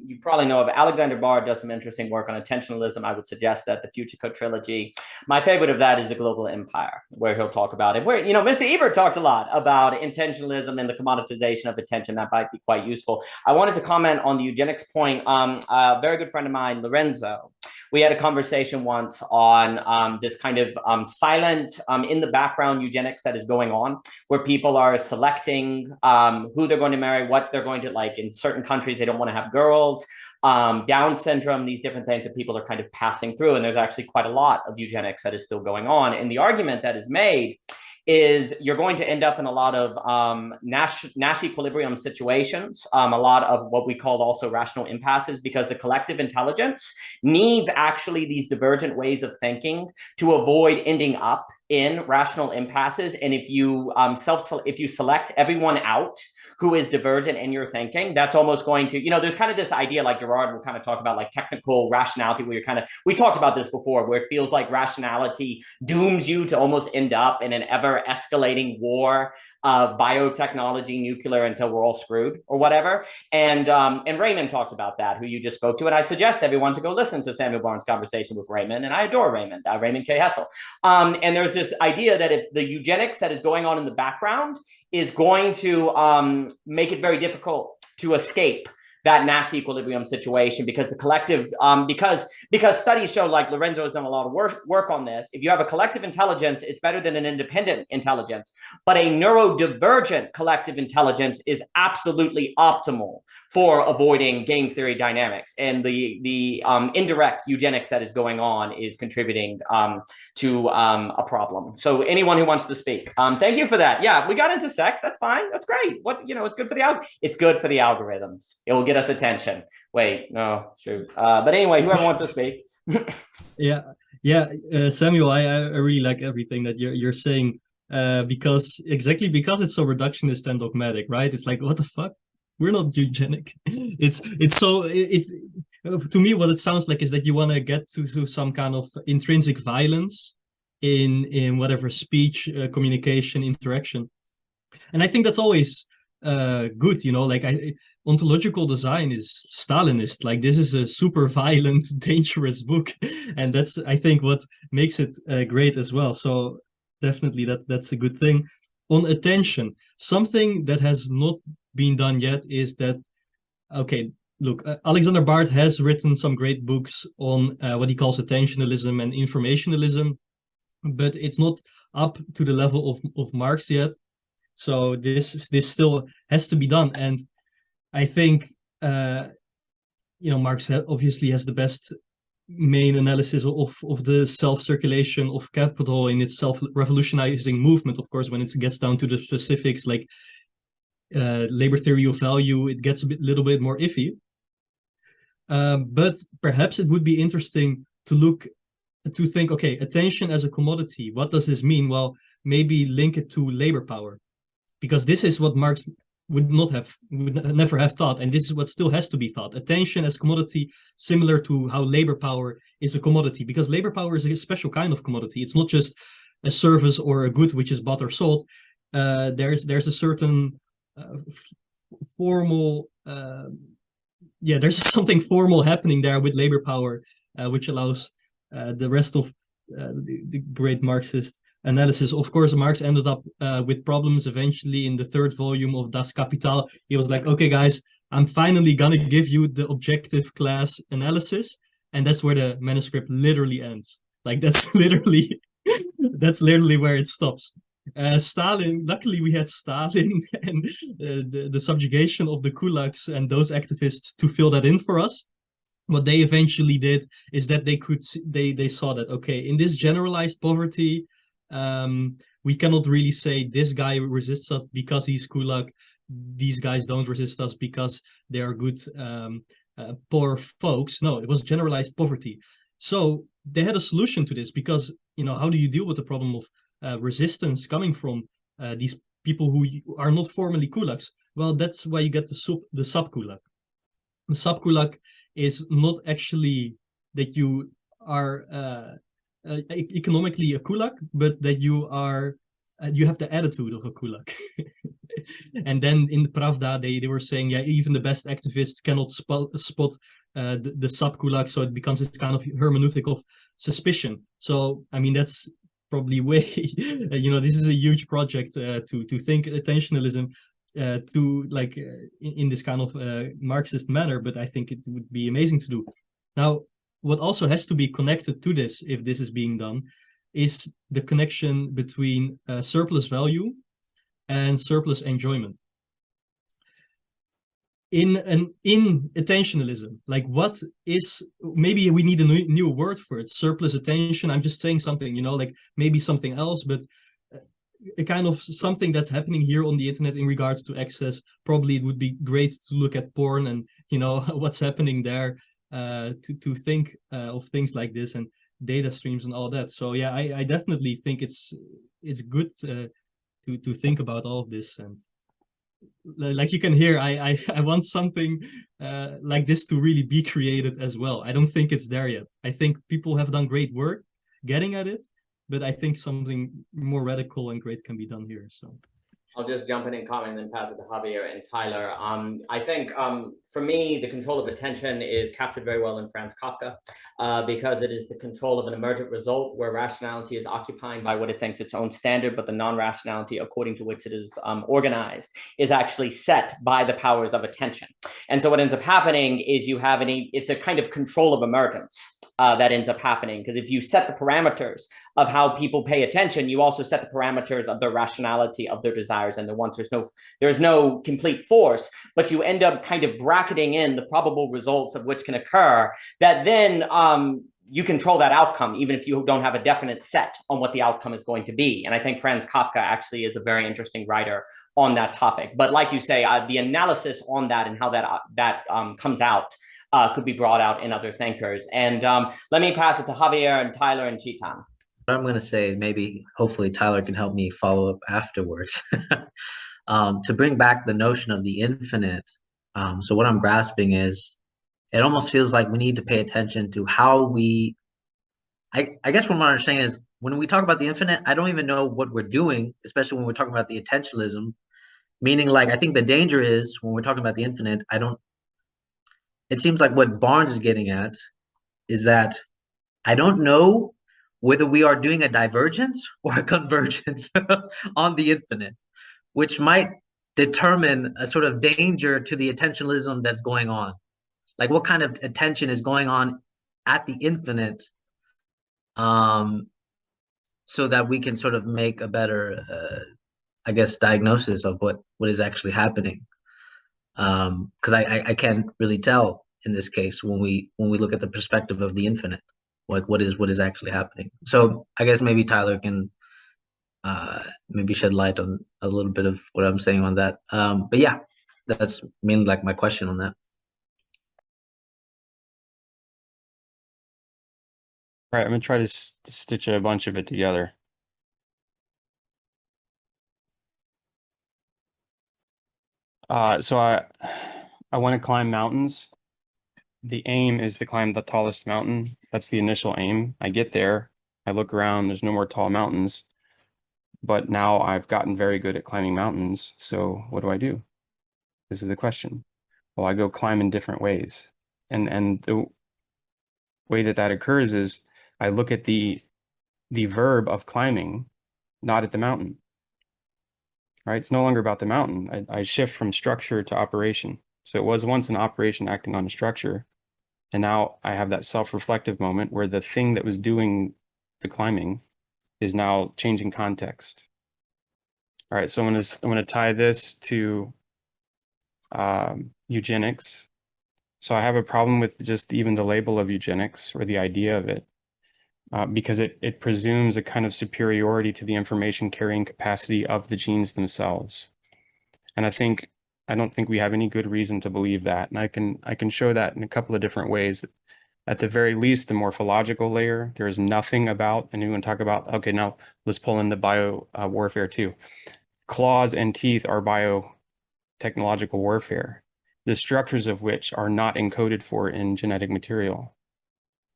you probably know of Alexander Bard does some interesting work on attentionalism. I would suggest that the Future Code trilogy. My favorite of that is The Global Empire, where he'll talk about it. Where Mr. Ebert talks a lot about intentionalism and the commoditization of attention. That might be quite useful. I wanted to comment on the eugenics point. A very good friend of mine, Lorenzo. We had a conversation once on this kind of silent, in the background eugenics that is going on, where people are selecting who they're going to marry, what they're going to like. In certain countries, they don't want to have girls, Down syndrome, these different things that people are kind of passing through. And there's actually quite a lot of eugenics that is still going on. And the argument that is made is you're going to end up in a lot of Nash equilibrium situations, a lot of what we call also rational impasses, because the collective intelligence needs actually these divergent ways of thinking to avoid ending up in rational impasses. And if you if you select everyone out who is divergent in your thinking, that's almost going to, there's kind of this idea, like Gerard will kind of talk about, like technical rationality, where you're we talked about this before, where it feels like rationality dooms you to almost end up in an ever escalating war of biotechnology, nuclear, until we're all screwed or whatever. And Raymond talks about that, who you just spoke to. And I suggest everyone to go listen to Samuel Barnes' conversation with Raymond. And I adore Raymond, Raymond K. Hessel. And there's this idea that if the eugenics that is going on in the background is going to make it very difficult to escape that Nash equilibrium situation, because the collective, because studies show, like Lorenzo has done a lot of work on this, if you have a collective intelligence, it's better than an independent intelligence. But a neurodivergent collective intelligence is absolutely optimal for avoiding game theory dynamics. And the indirect eugenics that is going on is contributing to a problem. So anyone who wants to speak, thank you for that. Yeah, we got into sex. That's fine. That's great. It's good for the algorithms. It will get us attention. Wait, no, true. But anyway, whoever wants to speak. Samuel, I really like everything that you're saying, because it's so reductionist and dogmatic, right? It's like, what the fuck? We're not eugenic. To me, what it sounds like is that you want to get to some kind of intrinsic violence in whatever speech, communication, interaction. And I think that's always good, ontological design is Stalinist. Like, this is a super violent, dangerous book. And that's, I think, what makes it great as well. So definitely that's a good thing. On attention, something that has not been done yet is that, okay, look, Alexander Bard has written some great books on what he calls attentionalism and informationalism, but it's not up to the level of Marx yet. So this still has to be done. And I think, Marx obviously has the best main analysis of the self-circulation of capital in its self-revolutionizing movement. Of course, when it gets down to the specifics, like labor theory of value, it gets little bit more iffy. But perhaps it would be interesting to think, okay, attention as a commodity, what does this mean? Well, maybe link it to labor power, because this is what Marx would never have thought, and this is what still has to be thought. Attention as commodity, similar to how labor power is a commodity, because labor power is a special kind of commodity. It's not just a service or a good which is bought or sold. There's a certain formal, there's something formal happening there with labor power, which allows the rest of the great Marxist analysis. Of course, Marx ended up with problems eventually in the third volume of Das Kapital. He was like, okay, guys, I'm finally gonna give you the objective class analysis. And that's where the manuscript literally ends. Like, that's literally where it stops. Stalin, luckily we had Stalin and the subjugation of the kulaks and those activists to fill that in for us. What they eventually did is that they saw that, okay, in this generalized poverty, we cannot really say this guy resists us because he's kulak, these guys don't resist us because they are good poor folks. No, it was generalized poverty. So they had a solution to this, because, you know, how do you deal with the problem of resistance coming from these people who are not formally kulaks? Well, that's why you get the sub-kulak. The sub-kulak is not actually that you are economically a kulak, but that you are you have the attitude of a kulak. And then in the Pravda, they were saying, yeah, even the best activists cannot spot the sub-kulak, so it becomes this kind of hermeneutic of suspicion. So, I mean, that's probably way, you know, this is a huge project to think attentionalism to like in this kind of Marxist manner, but I think it would be amazing to do. Now, what also has to be connected to this, if this is being done, is the connection between surplus value and surplus enjoyment. In attentionalism, like what is, maybe we need a new word for it, surplus attention. I'm just saying something, you know, like maybe something else, but a kind of something that's happening here on the internet in regards to access. Probably it would be great to look at porn and, you know, what's happening there, to think of things like this and data streams and all that. So yeah, I definitely think it's good to think about all of this. And like you can hear, I want something like this to really be created as well. I don't think it's there yet. I think people have done great work getting at it, but I think something more radical and great can be done here. So I'll just jump in and comment and then pass it to Javier and Tyler. I think for me, the control of attention is captured very well in Franz Kafka, because it is the control of an emergent result where rationality is occupying by what it thinks its own standard, but the non-rationality according to which it is organized is actually set by the powers of attention. And so what ends up happening is you have it's a kind of control of emergence. That ends up happening, because if you set the parameters of how people pay attention, you also set the parameters of their rationality, of their desires and their wants. There's no complete force, but you end up kind of bracketing in the probable results of which can occur, that then you control that outcome, even if you don't have a definite set on what the outcome is going to be. And I think Franz Kafka actually is a very interesting writer on that topic. But like you say, the analysis on that and how that comes out could be brought out in other thinkers. And let me pass it to Javier and Tyler and Chetan. I'm going to say, maybe, hopefully Tyler can help me follow up afterwards. To bring back the notion of the infinite. So what I'm grasping is, it almost feels like we need to pay attention to how I guess what I'm understanding is, when we talk about the infinite, I don't even know what we're doing, especially when we're talking about the attentionalism. Meaning, like, I think the danger is, when we're talking about the infinite, it seems like what Barnes is getting at is that I don't know whether we are doing a divergence or a convergence on the infinite, which might determine a sort of danger to the attentionalism that's going on. Like, what kind of attention is going on at the infinite, so that we can sort of make a better, I guess, diagnosis of what is actually happening. Because I can't really tell in this case when we look at the perspective of the infinite, like what is actually happening. So I guess maybe Tyler can maybe shed light on a little bit of what I'm saying on that. But yeah, that's mainly like my question on that. All right, I'm gonna try to stitch a bunch of it together. So I want to climb mountains. The aim is to climb the tallest mountain. That's the initial aim. I get there, I look around, there's no more tall mountains. But now I've gotten very good at climbing mountains. So what do? This is the question. Well, I go climb in different ways. And the way that occurs is I look at the verb of climbing, not at the mountain. Right? It's no longer about the mountain. I shift from structure to operation. So it was once an operation acting on a structure. And now I have that self-reflective moment where the thing that was doing the climbing is now changing context. All right, so I'm gonna tie this to eugenics. So I have a problem with just even the label of eugenics or the idea of it. because it presumes a kind of superiority to the information carrying capacity of the genes themselves. And I don't think we have any good reason to believe that. And I can show that in a couple of different ways. At the very least, the morphological layer, there is nothing about, and you want to talk about, okay, now let's pull in the bio warfare too. Claws and teeth are biotechnological warfare, the structures of which are not encoded for in genetic material.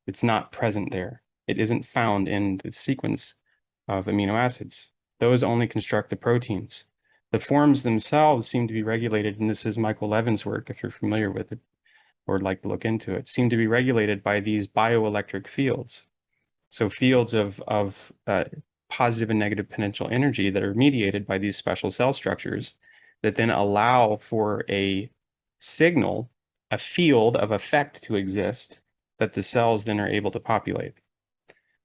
It's not present there. It isn't found in the sequence of amino acids. Those only construct the proteins. The forms themselves seem to be regulated, and this is Michael Levin's work, if you're familiar with it or would like to look into it, seem to be regulated by these bioelectric fields. So fields of positive and negative potential energy that are mediated by these special cell structures that then allow for a signal, a field of effect to exist that the cells then are able to populate.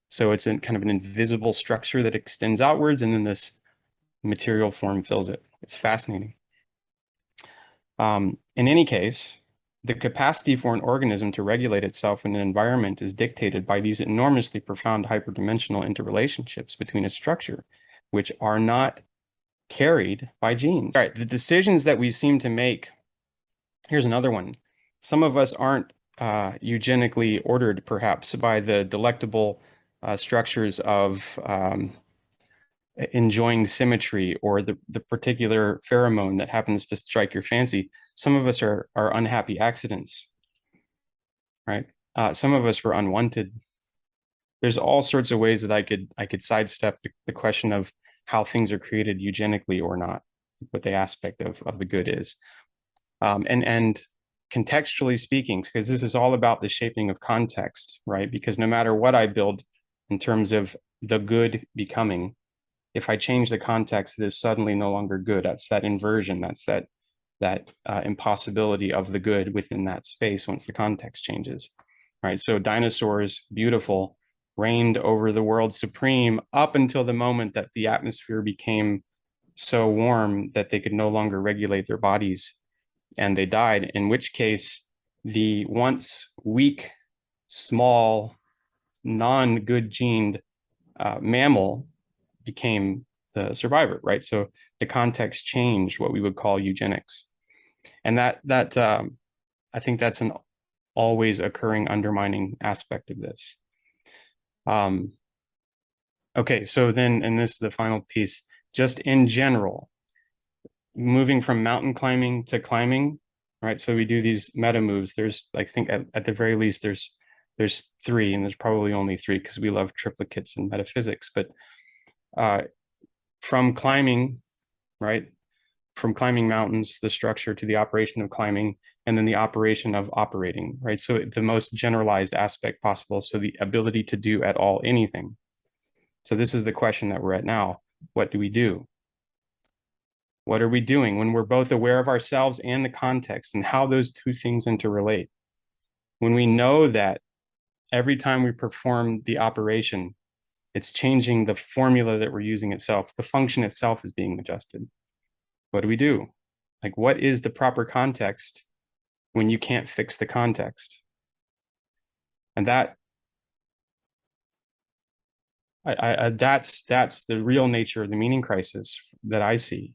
So it's in kind of an invisible structure that extends outwards, and then this material form fills it. It's fascinating. In any case, the capacity for an organism to regulate itself in an environment is dictated by these enormously profound hyperdimensional interrelationships between its structure, which are not carried by genes. All right, the decisions that we seem to make, here's another one. Some of us aren't eugenically ordered, perhaps, by the delectable structures of enjoying symmetry or the particular pheromone that happens to strike your fancy. Some of us are unhappy accidents, right? Some of us were unwanted. There's all sorts of ways that I could sidestep the question of how things are created eugenically or not, what the aspect of the good is. And contextually speaking, because this is all about the shaping of context, right? Because no matter what I build in terms of the good becoming, if I change the context, it is suddenly no longer good. That's that inversion. That's that impossibility of the good within that space once the context changes, right? So dinosaurs, beautiful, reigned over the world supreme up until the moment that the atmosphere became so warm that they could no longer regulate their bodies and they died, in which case the once weak, small, non-good gened mammal became the survivor, right? So the context changed what we would call eugenics. And that I think that's an always occurring undermining aspect of this. Okay, so then, and this is the final piece, just in general, moving from mountain climbing to climbing, right? So we do these meta moves. There's, I think at the very least, there's three, and there's probably only three because we love triplicates in metaphysics, but from climbing, right? From climbing mountains, the structure to the operation of climbing, and then the operation of operating, right? So the most generalized aspect possible. So the ability to do at all anything. So this is the question that we're at now. What do we do? What are we doing when we're both aware of ourselves and the context and how those two things interrelate? When we know that every time we perform the operation, it's changing the formula that we're using itself. The function itself is being adjusted. What do we do? Like, what is the proper context when you can't fix the context? And that's the real nature of the meaning crisis that I see,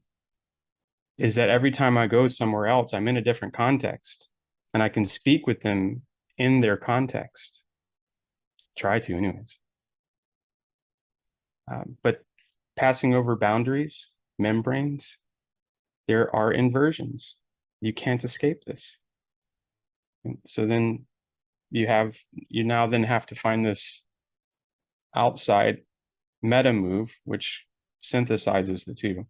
is that every time I go somewhere else, I'm in a different context and I can speak with them in their context. Try to anyways. But passing over boundaries, membranes, there are inversions. You can't escape this. And so then you now then have to find this outside meta move, which synthesizes the two,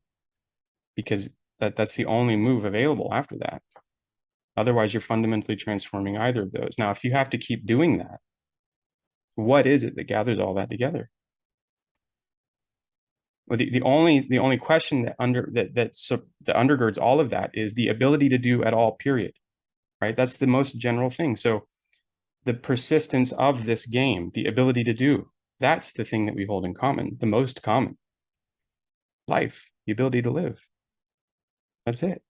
because that's the only move available after that. Otherwise, you're fundamentally transforming either of those. Now, if you have to keep doing that, what is it that gathers all that together? Well, the only question that undergirds all of that is the ability to do at all, period. Right? That's the most general thing. So the persistence of this game, the ability to do, that's the thing that we hold in common, the most common. Life, the ability to live. That's it.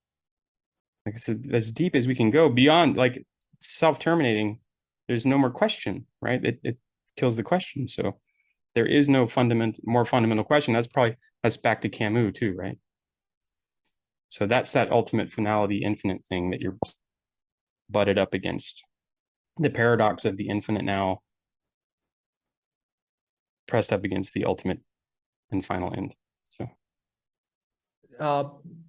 Like, it's as deep as we can go. Beyond like self-terminating, there's no more question, right? kills the question. So there is no more fundamental question. That's back to Camus too, right? So that's that ultimate finality infinite thing that you're butted up against. The paradox of the infinite now pressed up against the ultimate and final end. So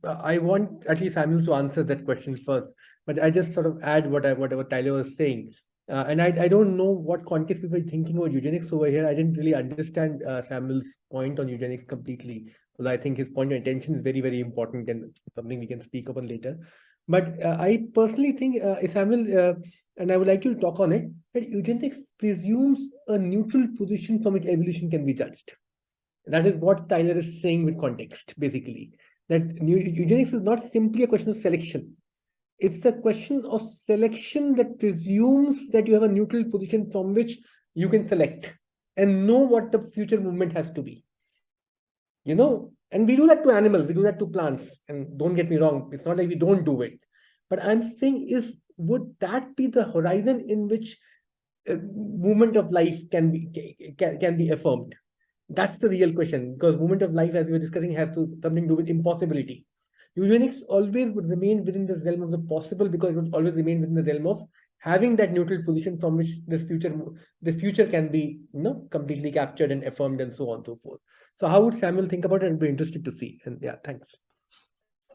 I want at least Samuel to answer that question first, but I just sort of add whatever Tyler was saying. And I don't know what context people are thinking about eugenics over here. I didn't really understand Samuel's point on eugenics completely. So I think his point of attention is very, very important and something we can speak upon later. But I personally think, Samuel, and I would like you to talk on it, that eugenics presumes a neutral position from which evolution can be judged. That is what Tyler is saying with context, basically. That eugenics is not simply a question of selection. It's a question of selection that presumes that you have a neutral position from which you can select and know what the future movement has to be. You know, and we do that to animals, we do that to plants. And don't get me wrong, it's not like we don't do it. But I'm saying, would that be the horizon in which movement of life can be affirmed? That's the real question, because movement of life, as we were discussing, has something to do with impossibility. Eugenics always would remain within this realm of the possible, because it would always remain within the realm of having that neutral position from which this future can be, completely captured and affirmed and so on and so forth. So how would Samuel think about it? I'd be interested to see. And yeah, thanks.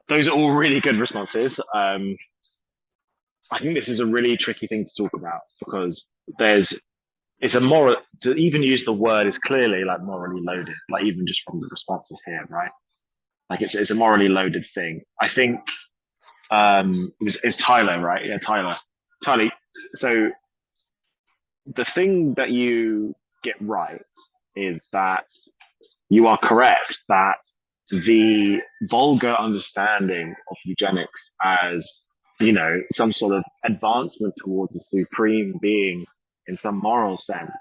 Those are all really good responses. I think this is a really tricky thing to talk about, because it's a moral, to even use the word is clearly like morally loaded, like even just from the responses here, right? Like it's a morally loaded thing. I think it's Tyler, right? Yeah, Tyler. So the thing that you get right is that you are correct that the vulgar understanding of eugenics as, some sort of advancement towards a supreme being in some moral sense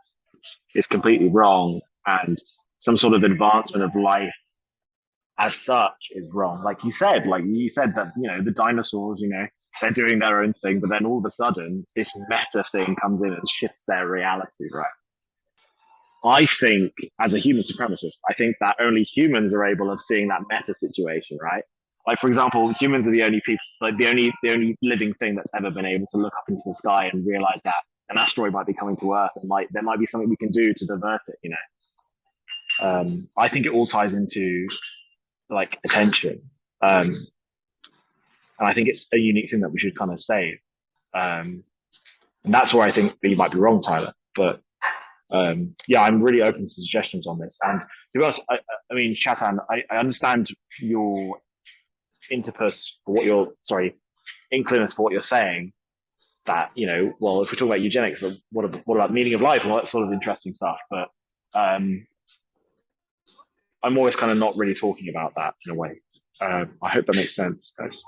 is completely wrong, and some sort of advancement of life as such is wrong. Like you said that, the dinosaurs, they're doing their own thing, but then all of a sudden this meta thing comes in and shifts their reality, right? I think, as a human supremacist, I think that only humans are able of seeing that meta situation, right? Like, for example, humans are the only people, like the only living thing that's ever been able to look up into the sky and realize that an asteroid might be coming to Earth, and there might be something we can do to divert it, I think it all ties into like attention. And I think it's a unique thing that we should kind of save. And that's where I think that you might be wrong, Tyler. But yeah, I'm really open to suggestions on this. And to be honest, I mean, Shatan, I understand your inclinus for what you're saying. That, well, if we're talking about eugenics, what about meaning of life and all that sort of interesting stuff? But I'm always kind of not really talking about that in a way. I hope that makes sense, guys.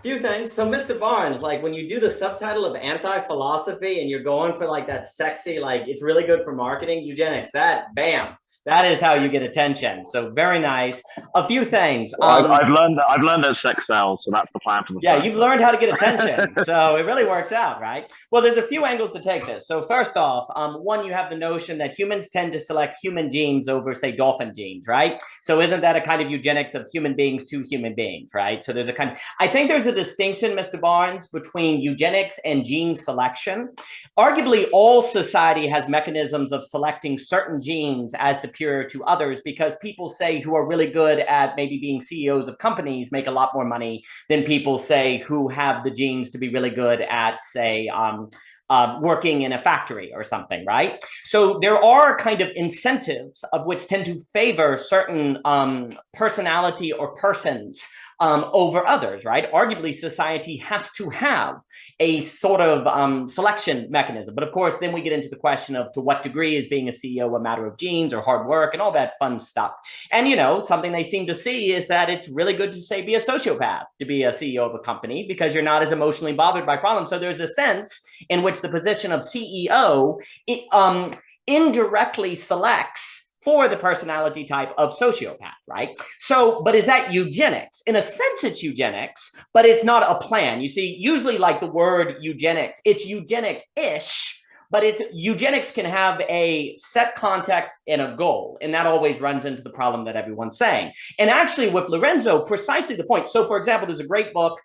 Few things. So, Mr. Barnes, like when you do the subtitle of anti-philosophy and you're going for like that sexy, like it's really good for marketing, eugenics, bam, that is how you get attention. So very nice. A few things. I've learned that sex sells, so that's the plan for the Yeah, you've learned how to get attention. So it really works out, right? Well, there's a few angles to take this. So first off, one, you have the notion that humans tend to select human genes over, say, dolphin genes, right? So isn't that a kind of eugenics of human beings to human beings, right? So there's a kind of, I think there's a distinction, Mr. Barnes, between eugenics and gene selection. Arguably, all society has mechanisms of selecting certain genes as superior to others, because people, say, who are really good at maybe being CEOs of companies make a lot more money than people, say, who have the genes to be really good at, say, working in a factory or something, right? So there are kind of incentives of which tend to favor certain personality or persons over others, right? Arguably, society has to have a sort of selection mechanism. But of course, then we get into the question of to what degree is being a CEO a matter of genes or hard work and all that fun stuff. And, something they seem to see is that it's really good to, say, be a sociopath to be a CEO of a company, because you're not as emotionally bothered by problems. So there's a sense in which the position of CEO indirectly selects for the personality type of sociopath, right? So, but is that eugenics? In a sense, it's eugenics, but it's not a plan. You see, usually like the word eugenics, it's eugenic-ish, but it's eugenics can have a set context and a goal, and that always runs into the problem that everyone's saying. And actually with Lorenzo, precisely the point. So for example, there's a great book.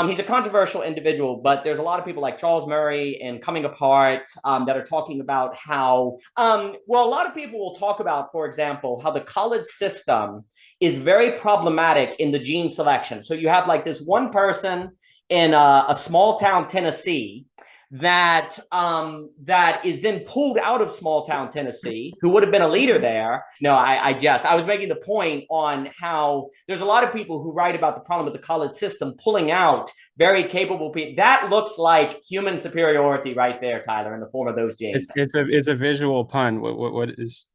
He's a controversial individual, but there's a lot of people like Charles Murray and Coming Apart that are talking about how, well, a lot of people will talk about, for example, how the college system is very problematic in the gene selection. So you have like this one person in a small town, Tennessee, that that is then pulled out of small town Tennessee, who would have been a leader there. No, I was making the point on how there's a lot of people who write about the problem with the college system pulling out very capable people. That looks like human superiority right there, Tyler, in the form of those genes. It's a visual pun. What is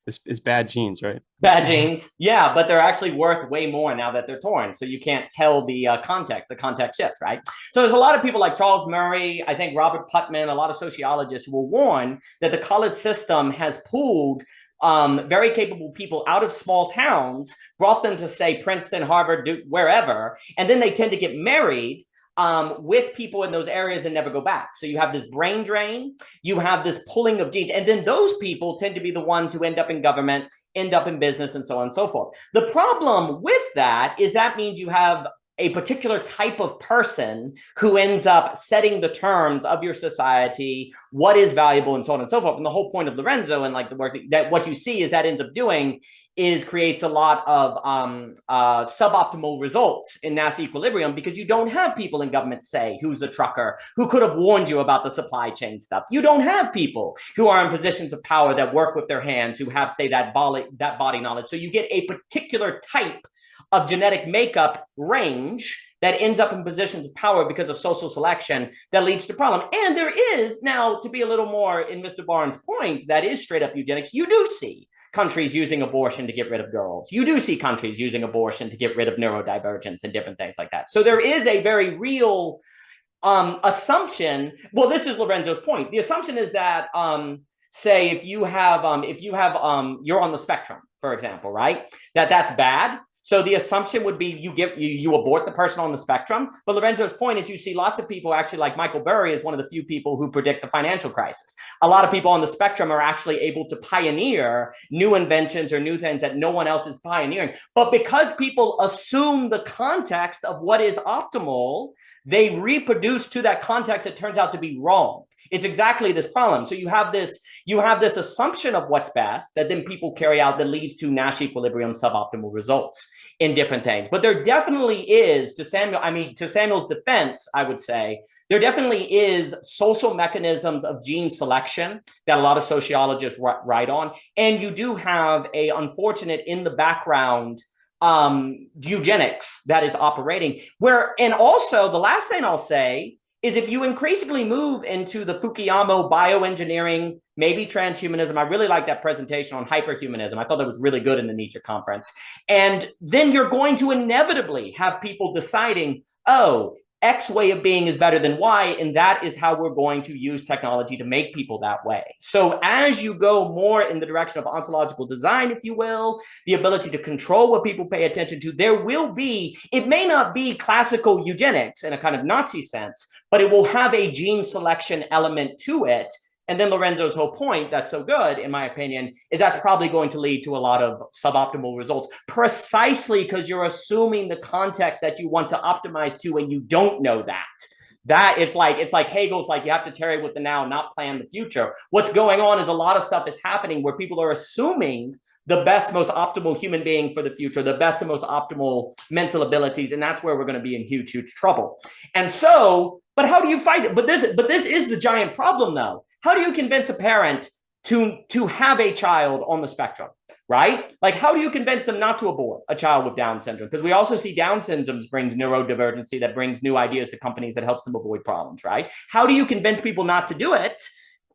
it's bad genes, right? Bad genes, yeah, but they're actually worth way more now that they're torn. So you can't tell the context shifts, right? So there's a lot of people like Charles Murray, I think Robert Putnam, a lot of sociologists who will warn that the college system has pulled very capable people out of small towns, brought them to say Princeton, Harvard, Duke, wherever, and then they tend to get married with people in those areas and never go back. So you have this brain drain, you have this pulling of genes, and then those people tend to be the ones who end up in government, end up in business, and so on and so forth. The problem with that is that means you have a particular type of person who ends up setting the terms of your society, what is valuable, and so on and so forth. And the whole point of Lorenzo and like the work that what you see is that ends up doing is creates a lot of suboptimal results in mass equilibrium, because you don't have people in government say who's a trucker, who could have warned you about the supply chain stuff. You don't have people who are in positions of power that work with their hands, who have, say, that body knowledge. So you get a particular type of genetic makeup range that ends up in positions of power because of social selection that leads to problem. And there is now, to be a little more in Mr. Barnes' point, that is straight up eugenics. You do see countries using abortion to get rid of girls. You do see countries using abortion to get rid of neurodivergence and different things like that. So there is a very real assumption. Well, this is Lorenzo's point. The assumption is that, say, if you're on the spectrum, for example, right? That's bad. So the assumption would be you abort the person on the spectrum. But Lorenzo's point is you see lots of people, actually, like Michael Burry is one of the few people who predict the financial crisis. A lot of people on the spectrum are actually able to pioneer new inventions or new things that no one else is pioneering. But because people assume the context of what is optimal, they reproduce to that context that turns out to be wrong. It's exactly this problem. So you have this assumption of what's best that then people carry out that leads to Nash equilibrium suboptimal results in different things. But there definitely is, to Samuel's defense, I would say, there definitely is social mechanisms of gene selection that a lot of sociologists write on. And you do have a unfortunate in the background eugenics that is operating and also the last thing I'll say is if you increasingly move into the Fukuyama bioengineering, maybe transhumanism. I really like that presentation on hyperhumanism. I thought that was really good in the Nietzsche conference. And then you're going to inevitably have people deciding, oh, X way of being is better than Y, and that is how we're going to use technology to make people that way. So as you go more in the direction of ontological design, if you will, the ability to control what people pay attention to, there will be, it may not be classical eugenics in a kind of Nazi sense, but it will have a gene selection element to it. And then Lorenzo's whole point that's so good, in my opinion, is that's probably going to lead to a lot of suboptimal results, precisely because you're assuming the context that you want to optimize to, and you don't know that. That it's like Hegel's like, you have to tarry with the now, not plan the future. What's going on is a lot of stuff is happening where people are assuming the best, most optimal human being for the future, the best and most optimal mental abilities. And that's where we're going to be in huge, huge trouble. And so, but how do you fight it? But this is the giant problem though. How do you convince a parent to have a child on the spectrum, right? Like, how do you convince them not to abort a child with Down syndrome? Because we also see Down syndrome brings neurodivergency that brings new ideas to companies that helps them avoid problems, right? How do you convince people not to do it?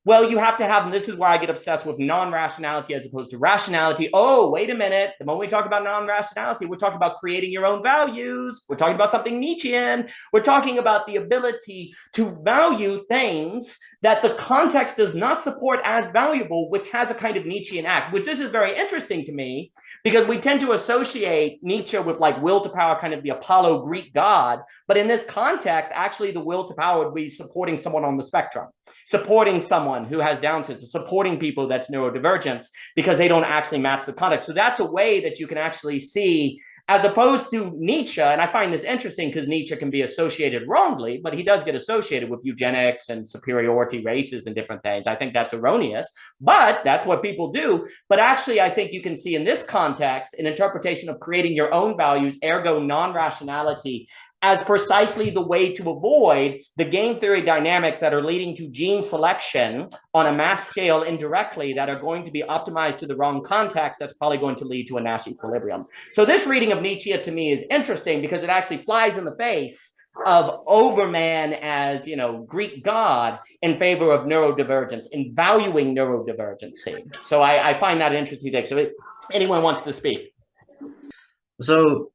Well, you have to have, and this is where I get obsessed with non-rationality as opposed to rationality. Oh, wait a minute. The moment we talk about non-rationality, we're talking about creating your own values. We're talking about something Nietzschean. We're talking about the ability to value things that the context does not support as valuable, which has a kind of Nietzschean act, which this is very interesting to me because we tend to associate Nietzsche with like will to power, kind of the Apollo Greek god. But in this context, actually the will to power would be supporting someone on the spectrum. supporting someone who has Down syndrome, supporting people that's neurodivergent because they don't actually match the context. So that's a way that you can actually see, as opposed to Nietzsche, and I find this interesting because Nietzsche can be associated wrongly, but he does get associated with eugenics and superiority races and different things. I think that's erroneous, but that's what people do. But actually, I think you can see in this context an interpretation of creating your own values, ergo non-rationality, as precisely the way to avoid the game theory dynamics that are leading to gene selection on a mass scale indirectly that are going to be optimized to the wrong context. That's probably going to lead to a Nash equilibrium. So this reading of Nietzsche to me is interesting because it actually flies in the face of Overman as, you know, Greek god in favor of neurodivergence, in valuing neurodivergency. So I find that interesting. So if anyone wants to speak. So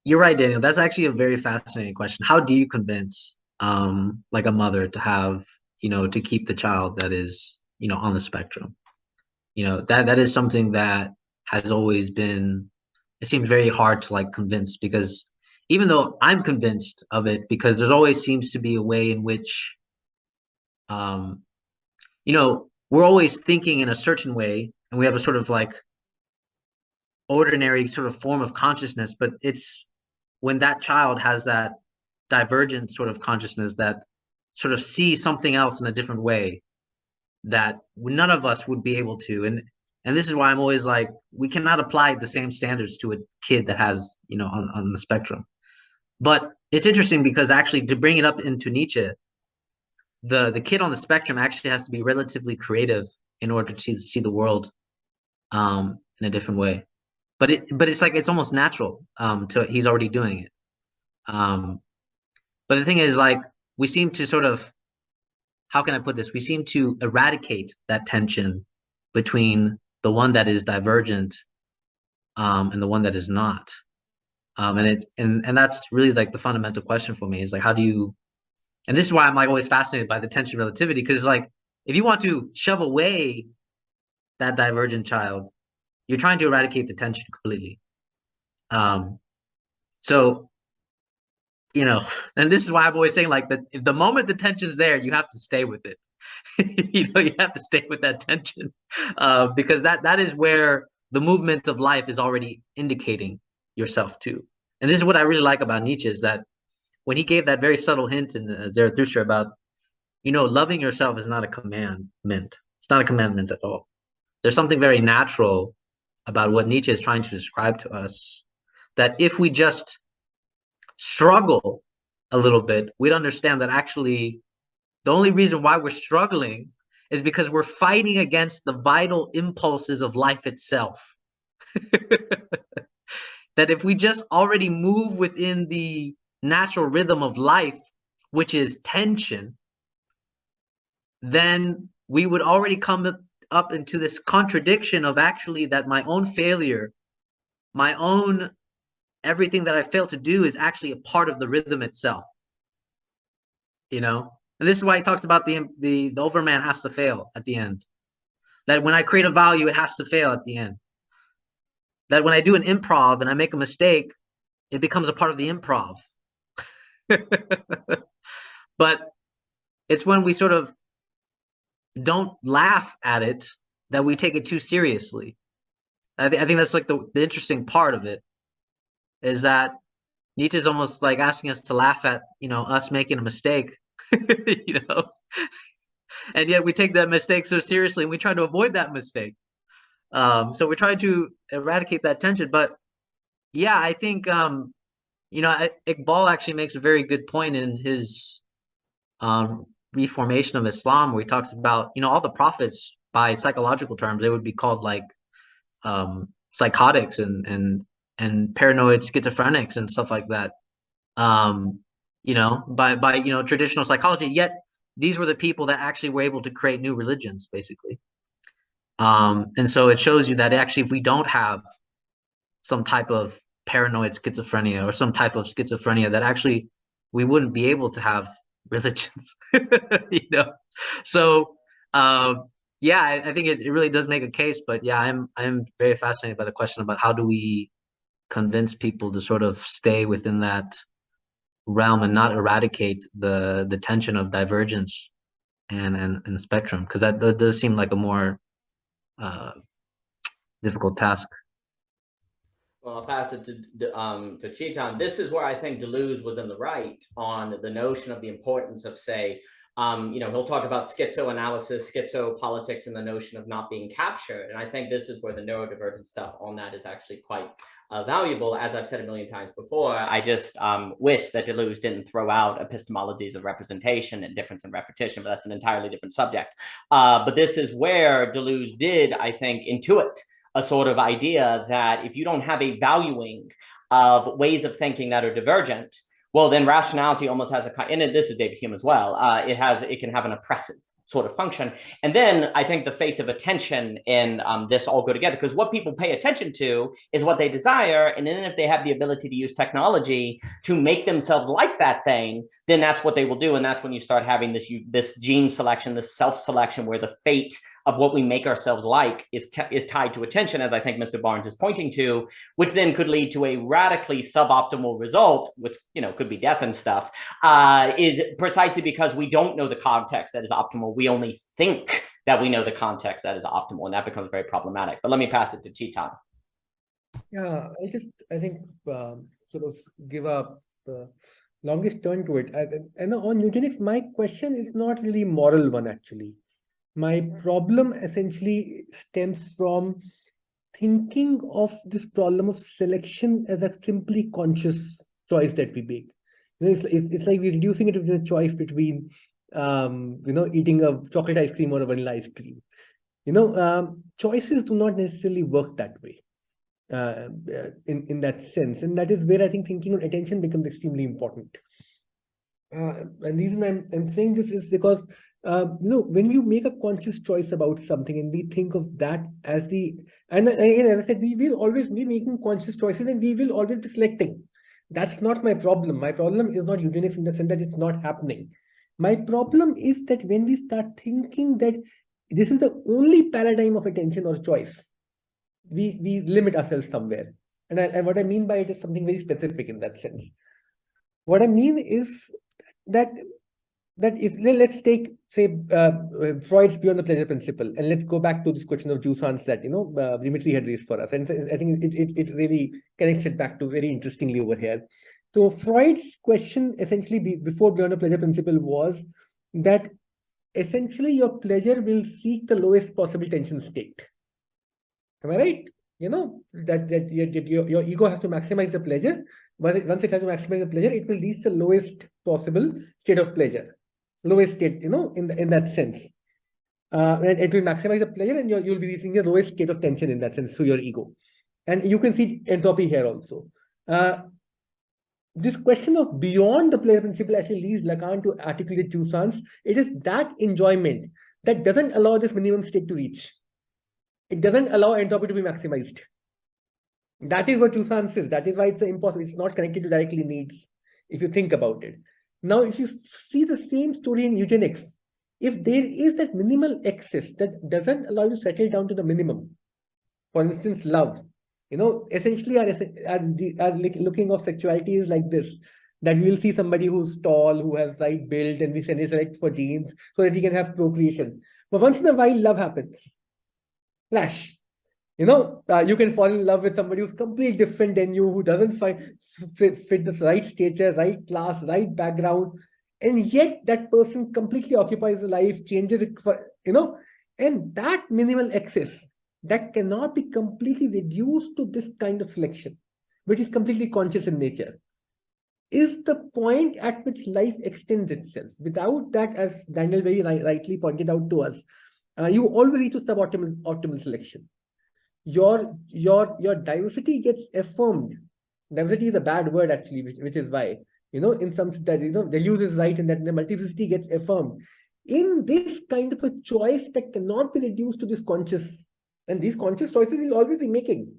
you're right, Daniel. That's actually a very fascinating question. How do you convince like a mother to have, you know, to keep the child that is, you know, on the spectrum? You know, that is something that has always been, it seems very hard to like convince, because even though I'm convinced of it, because there's always seems to be a way in which you know, we're always thinking in a certain way, and we have a sort of like ordinary sort of form of consciousness, but it's when that child has that divergent sort of consciousness that sort of sees something else in a different way that none of us would be able to. And this is why I'm always like, we cannot apply the same standards to a kid that has, you know, on the spectrum. But it's interesting because actually, to bring it up into Nietzsche, the kid on the spectrum actually has to be relatively creative in order to see the world in a different way. But it's like it's almost natural to he's already doing it. But the thing is, like, we seem to sort of, how can I put this? We seem to eradicate that tension between the one that is divergent and the one that is not. And that's really like the fundamental question for me is like, how do you, and this is why I'm like always fascinated by the tension relativity, because like if you want to shove away that divergent child, you're trying to eradicate the tension completely. So, you know, and this is why I'm always saying like that if the moment the tension's there, you have to stay with it. You know, you have to stay with that tension because that is where the movement of life is already indicating yourself to. And this is what I really like about Nietzsche is that when he gave that very subtle hint in Zarathustra about, you know, loving yourself is not a commandment. It's not a commandment at all. There's something very natural about what Nietzsche is trying to describe to us, that if we just struggle a little bit, we'd understand that actually the only reason why we're struggling is because we're fighting against the vital impulses of life itself. That if we just already move within the natural rhythm of life, which is tension, then we would already come up into this contradiction of actually that my own failure, my own everything that I failed to do is actually a part of the rhythm itself. You know? And this is why he talks about the overman has to fail at the end. That when I create a value, it has to fail at the end. That when I do an improv and I make a mistake, it becomes a part of the improv. But it's when we sort of don't laugh at it that we take it too seriously. I think that's like the interesting part of it, is that Nietzsche's almost like asking us to laugh at, you know, us making a mistake, you know, and yet we take that mistake so seriously and we try to avoid that mistake. So we're trying to eradicate that tension. But yeah, I think, you know, Iqbal actually makes a very good point in his reformation of Islam, where he talks about, you know, all the prophets by psychological terms, they would be called like psychotics and paranoid schizophrenics and stuff like that. You know, by you know, traditional psychology. Yet these were the people that actually were able to create new religions, basically. And so it shows you that actually, if we don't have some type of paranoid schizophrenia or some type of schizophrenia, that actually we wouldn't be able to have religions. You know, so yeah, I think it really does make a case. But yeah, I'm very fascinated by the question about how do we convince people to sort of stay within that realm and not eradicate the tension of divergence and spectrum, because that does seem like a more difficult task. Well, I'll pass it to Chitan. This is where I think Deleuze was in the right on the notion of the importance of, say, he'll talk about schizoanalysis, schizopolitics, and the notion of not being captured. And I think this is where the neurodivergent stuff on that is actually quite valuable. As I've said a million times before, I just wish that Deleuze didn't throw out epistemologies of representation and difference and repetition, but that's an entirely different subject. But this is where Deleuze did, I think, intuit a sort of idea that if you don't have a valuing of ways of thinking that are divergent, well, then rationality almost has and this is David Hume as well, it can have an oppressive sort of function. And then I think the fate of attention and this all go together, because what people pay attention to is what they desire. And then if they have the ability to use technology to make themselves like that thing, then that's what they will do. And that's when you start having this gene selection, this self-selection, where the fate of what we make ourselves like is tied to attention, as I think Mr. Barnes is pointing to, which then could lead to a radically suboptimal result, which could be death and stuff, is precisely because we don't know the context that is optimal. We only think that we know the context that is optimal, and that becomes very problematic. But let me pass it to Chitan. Yeah, I think sort of give a longest turn to it. And on eugenics, my question is not really moral one, actually. My problem essentially stems from thinking of this problem of selection as a simply conscious choice that we make. It's like we're reducing it to a choice between, eating a chocolate ice cream or a vanilla ice cream. Choices do not necessarily work that way in that sense. And that is where I think thinking on attention becomes extremely important. And the reason I'm saying this is because when you make a conscious choice about something and we think of that as and again, as I said, we will always be making conscious choices and we will always be selecting. That's not my problem. My problem is not eugenics in the sense that it's not happening. My problem is that when we start thinking that this is the only paradigm of attention or choice, we limit ourselves somewhere. And what I mean by it is something very specific in that sense. What I mean is that if let's take, say, Freud's beyond the pleasure principle, and let's go back to this question of jouissance that Dimitri had raised for us, and I think it really connects it back to very interestingly over here. So Freud's question essentially before beyond the pleasure principle was that essentially your pleasure will seek the lowest possible tension state. Am I right? That your ego has to maximize the pleasure. Once it has to maximize the pleasure, it will reach the lowest possible state of pleasure. Lowest state, in that sense. And it will maximize the pleasure, and you'll be reaching the lowest state of tension in that sense through your ego. And you can see entropy here also. This question of beyond the pleasure principle actually leads Lacan to articulate jouissance. It is that enjoyment that doesn't allow this minimum state to reach. It doesn't allow entropy to be maximized. That is what jouissance is. That is why it's impossible. It's not connected to directly needs, if you think about it. Now, if you see the same story in eugenics, if there is that minimal excess that doesn't allow you to settle down to the minimum, for instance, love, essentially our looking of sexuality is like this, that we'll see somebody who's tall, who has right build, and we select for genes so that he can have procreation. But once in a while, love happens. Flash. You can fall in love with somebody who's completely different than you, who doesn't fit the right stature, right class, right background, and yet that person completely occupies the life, changes it for, and that minimal excess that cannot be completely reduced to this kind of selection, which is completely conscious in nature, is the point at which life extends itself. Without that, as Daniel very rightly pointed out to us, you always reach to suboptimal selection. Your diversity gets affirmed. Diversity is a bad word, actually, which is why, in some that, the use is right in that the multiplicity gets affirmed. In this kind of a choice that cannot be reduced to this conscious, and these conscious choices we'll always be making.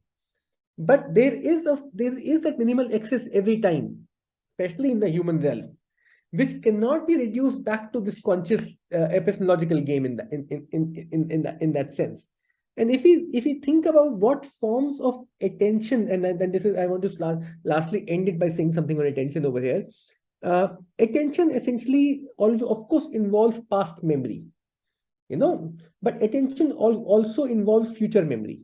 But there is that minimal excess every time, especially in the human realm, which cannot be reduced back to this conscious epistemological game in that sense. And if we think about what forms of attention, and then this is, I want to lastly end it by saying something on attention over here. attention essentially, of course, involves past memory, but attention also involves future memory.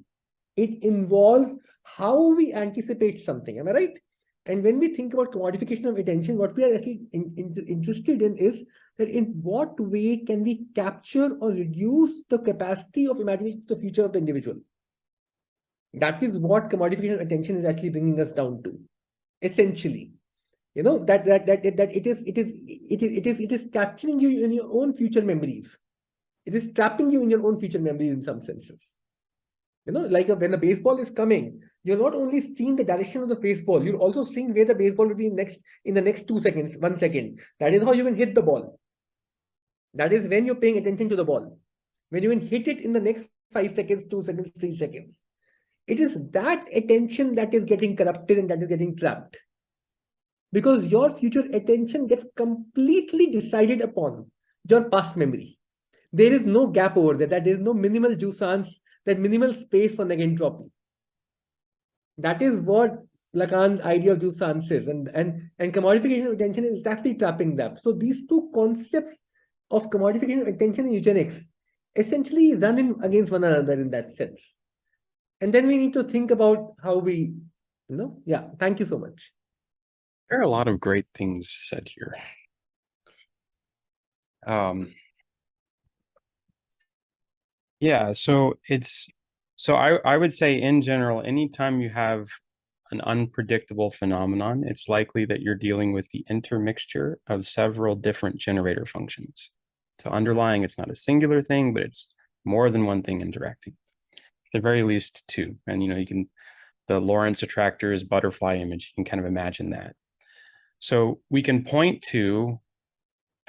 It involves how we anticipate something. Am I right? And when we think about commodification of attention, what we are actually interested in is that in what way can we capture or reduce the capacity of imagination to the future of the individual. That is what commodification of attention is actually bringing us down to, essentially. That it is capturing you in your own future memories. It is trapping you in your own future memories in some senses. Like when a baseball is coming, you're not only seeing the direction of the baseball, you're also seeing where the baseball will be in the next 2 seconds, 1 second. That is how you can hit the ball. That is when you're paying attention to the ball. When you can hit it in the next 5 seconds, 2 seconds, 3 seconds. It is that attention that is getting corrupted and that is getting trapped. Because your future attention gets completely decided upon your past memory. There is no gap over there. That there is no minimal jouissance, that minimal space for negentropy. That is what Lacan's idea of jouissance is. And commodification of attention is exactly trapping that. So these two concepts of commodification of attention and eugenics essentially run against one another in that sense. And then we need to think about how we, yeah, thank you so much. There are a lot of great things said here. Yeah, so I would say in general, anytime you have an unpredictable phenomenon, it's likely that you're dealing with the intermixture of several different generator functions. So underlying, it's not a singular thing, but it's more than one thing interacting. At the very least two. And you can, the Lorentz attractors butterfly image, you can kind of imagine that. So we can point to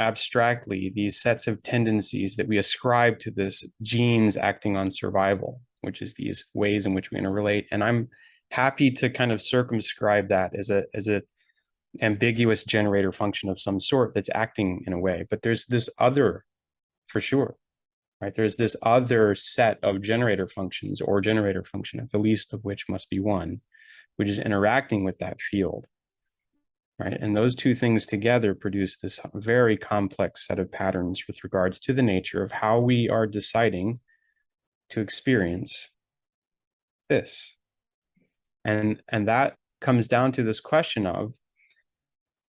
abstractly these sets of tendencies that we ascribe to this genes acting on survival, which is these ways in which we interrelate. And I'm happy to kind of circumscribe that as a ambiguous generator function of some sort that's acting in a way. But there's this other, for sure, right? There's this other set of generator functions, or generator function, at the least of which must be one, which is interacting with that field. Right? And those two things together produce this very complex set of patterns with regards to the nature of how we are deciding to experience this. And that comes down to this question of,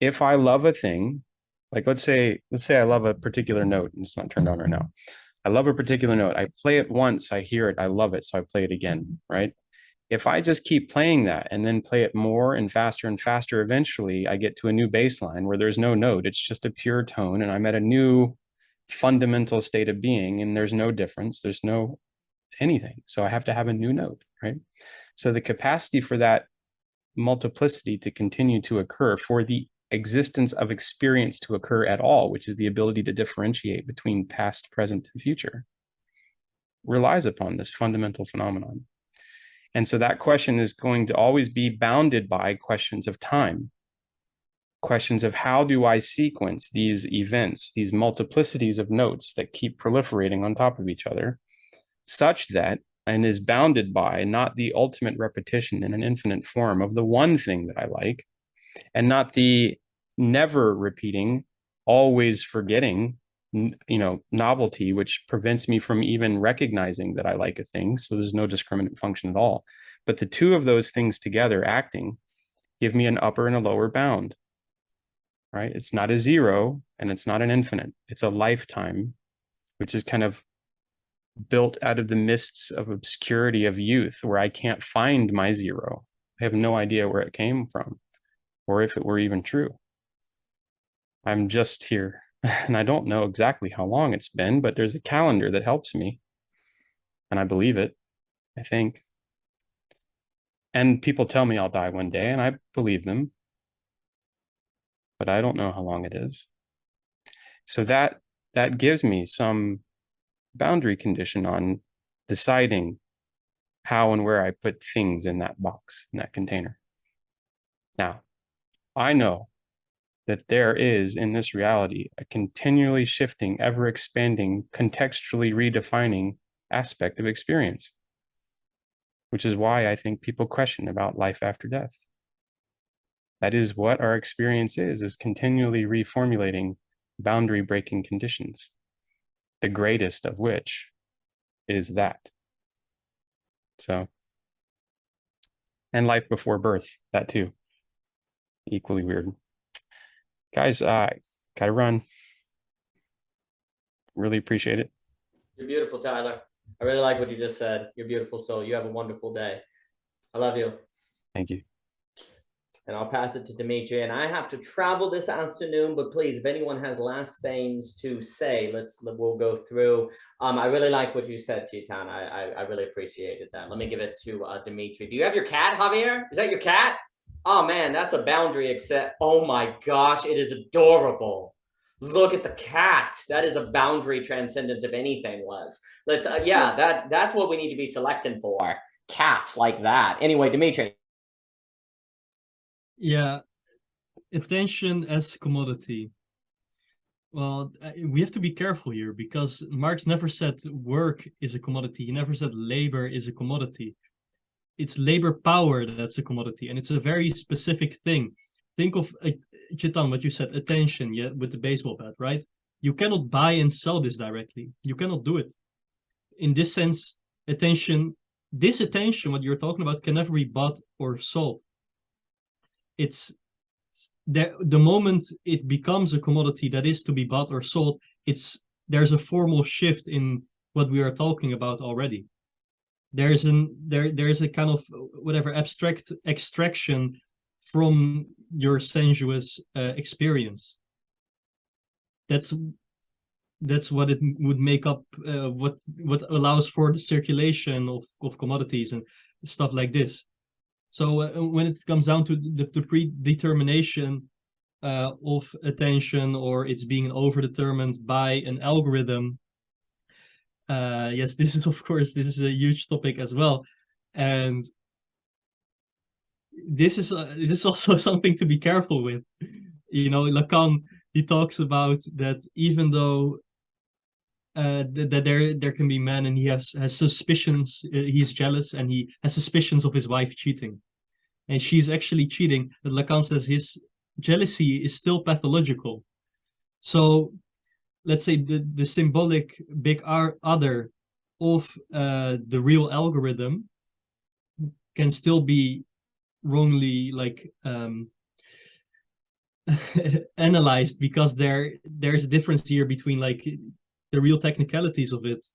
if I love a thing, like let's say I love a particular note, and it's not turned on right now. I love a particular note. I play it once, I hear it, I love it, so I play it again, right? If I just keep playing that and then play it more and faster, eventually I get to a new baseline where there's no note. It's just a pure tone, and I'm at a new fundamental state of being, and there's no difference. There's no anything. So I have to have a new note, right? So the capacity for that multiplicity to continue to occur, for the existence of experience to occur at all, which is the ability to differentiate between past, present, and future, relies upon this fundamental phenomenon. And so that question is going to always be bounded by questions of time, questions of how do I sequence these events, these multiplicities of notes that keep proliferating on top of each other, such that, and is bounded by not the ultimate repetition in an infinite form of the one thing that I like, and not the never repeating, always forgetting, novelty, which prevents me from even recognizing that I like a thing. So there's no discriminant function at all. But the two of those things together acting give me an upper and a lower bound, right? It's not a zero and it's not an infinite. It's a lifetime, which is kind of built out of the mists of obscurity of youth, where I can't find my zero. I have no idea where it came from or if it were even true. I'm just here. And I don't know exactly how long it's been, but there's a calendar that helps me. And I believe it, I think. And people tell me I'll die one day, and I believe them. But I don't know how long it is. So that gives me some boundary condition on deciding how and where I put things in that box, in that container. Now, I know that there is in this reality a continually shifting, ever expanding, contextually redefining aspect of experience, which is why I think people question about life after death. That is what our experience is continually reformulating boundary breaking conditions, the greatest of which is that. So, and life before birth, that too, equally weird. Guys, gotta run. Really appreciate it. You're beautiful, Tyler. I really like what you just said. You're a beautiful soul. You have a wonderful day. I love you. Thank you. And I'll pass it to Dimitri. And I have to travel this afternoon, but please, if anyone has last things to say, we'll go through. I really like what you said, Chetan. I really appreciated that. Let me give it to Dimitri. Do you have your cat, Javier? Is that your cat? Oh man, that's a boundary except. Oh my gosh, it is adorable. Look at the cat. That is a boundary transcendence if anything was. Let's yeah, that's what we need to be selecting for. Cats like that. Anyway, Dimitri. Yeah, attention as commodity. Well, we have to be careful here because Marx never said work is a commodity. He never said labor is a commodity. It's labor power that's a commodity, and it's a very specific thing. Think of, Chetan, what you said, attention, yeah, with the baseball bat, right? You cannot buy and sell this directly. You cannot do it. In this sense, attention, what you're talking about, can never be bought or sold. It's the moment it becomes a commodity that is to be bought or sold, there's a formal shift in what we are talking about already. There's a kind of whatever abstract extraction from your sensuous experience. That's what it would make up what allows for the circulation of commodities and stuff like this. So when it comes down to the predetermination of attention, or it's being overdetermined by an algorithm, yes, this is a huge topic as well, and this is also something to be careful with. You know, Lacan, he talks about that even though that there can be men, and he has suspicions, he's jealous, and he has suspicions of his wife cheating, and she's actually cheating, but Lacan says his jealousy is still pathological. So let's say the symbolic big other of the real algorithm can still be wrongly analyzed, because there's a difference here between the real technicalities of it,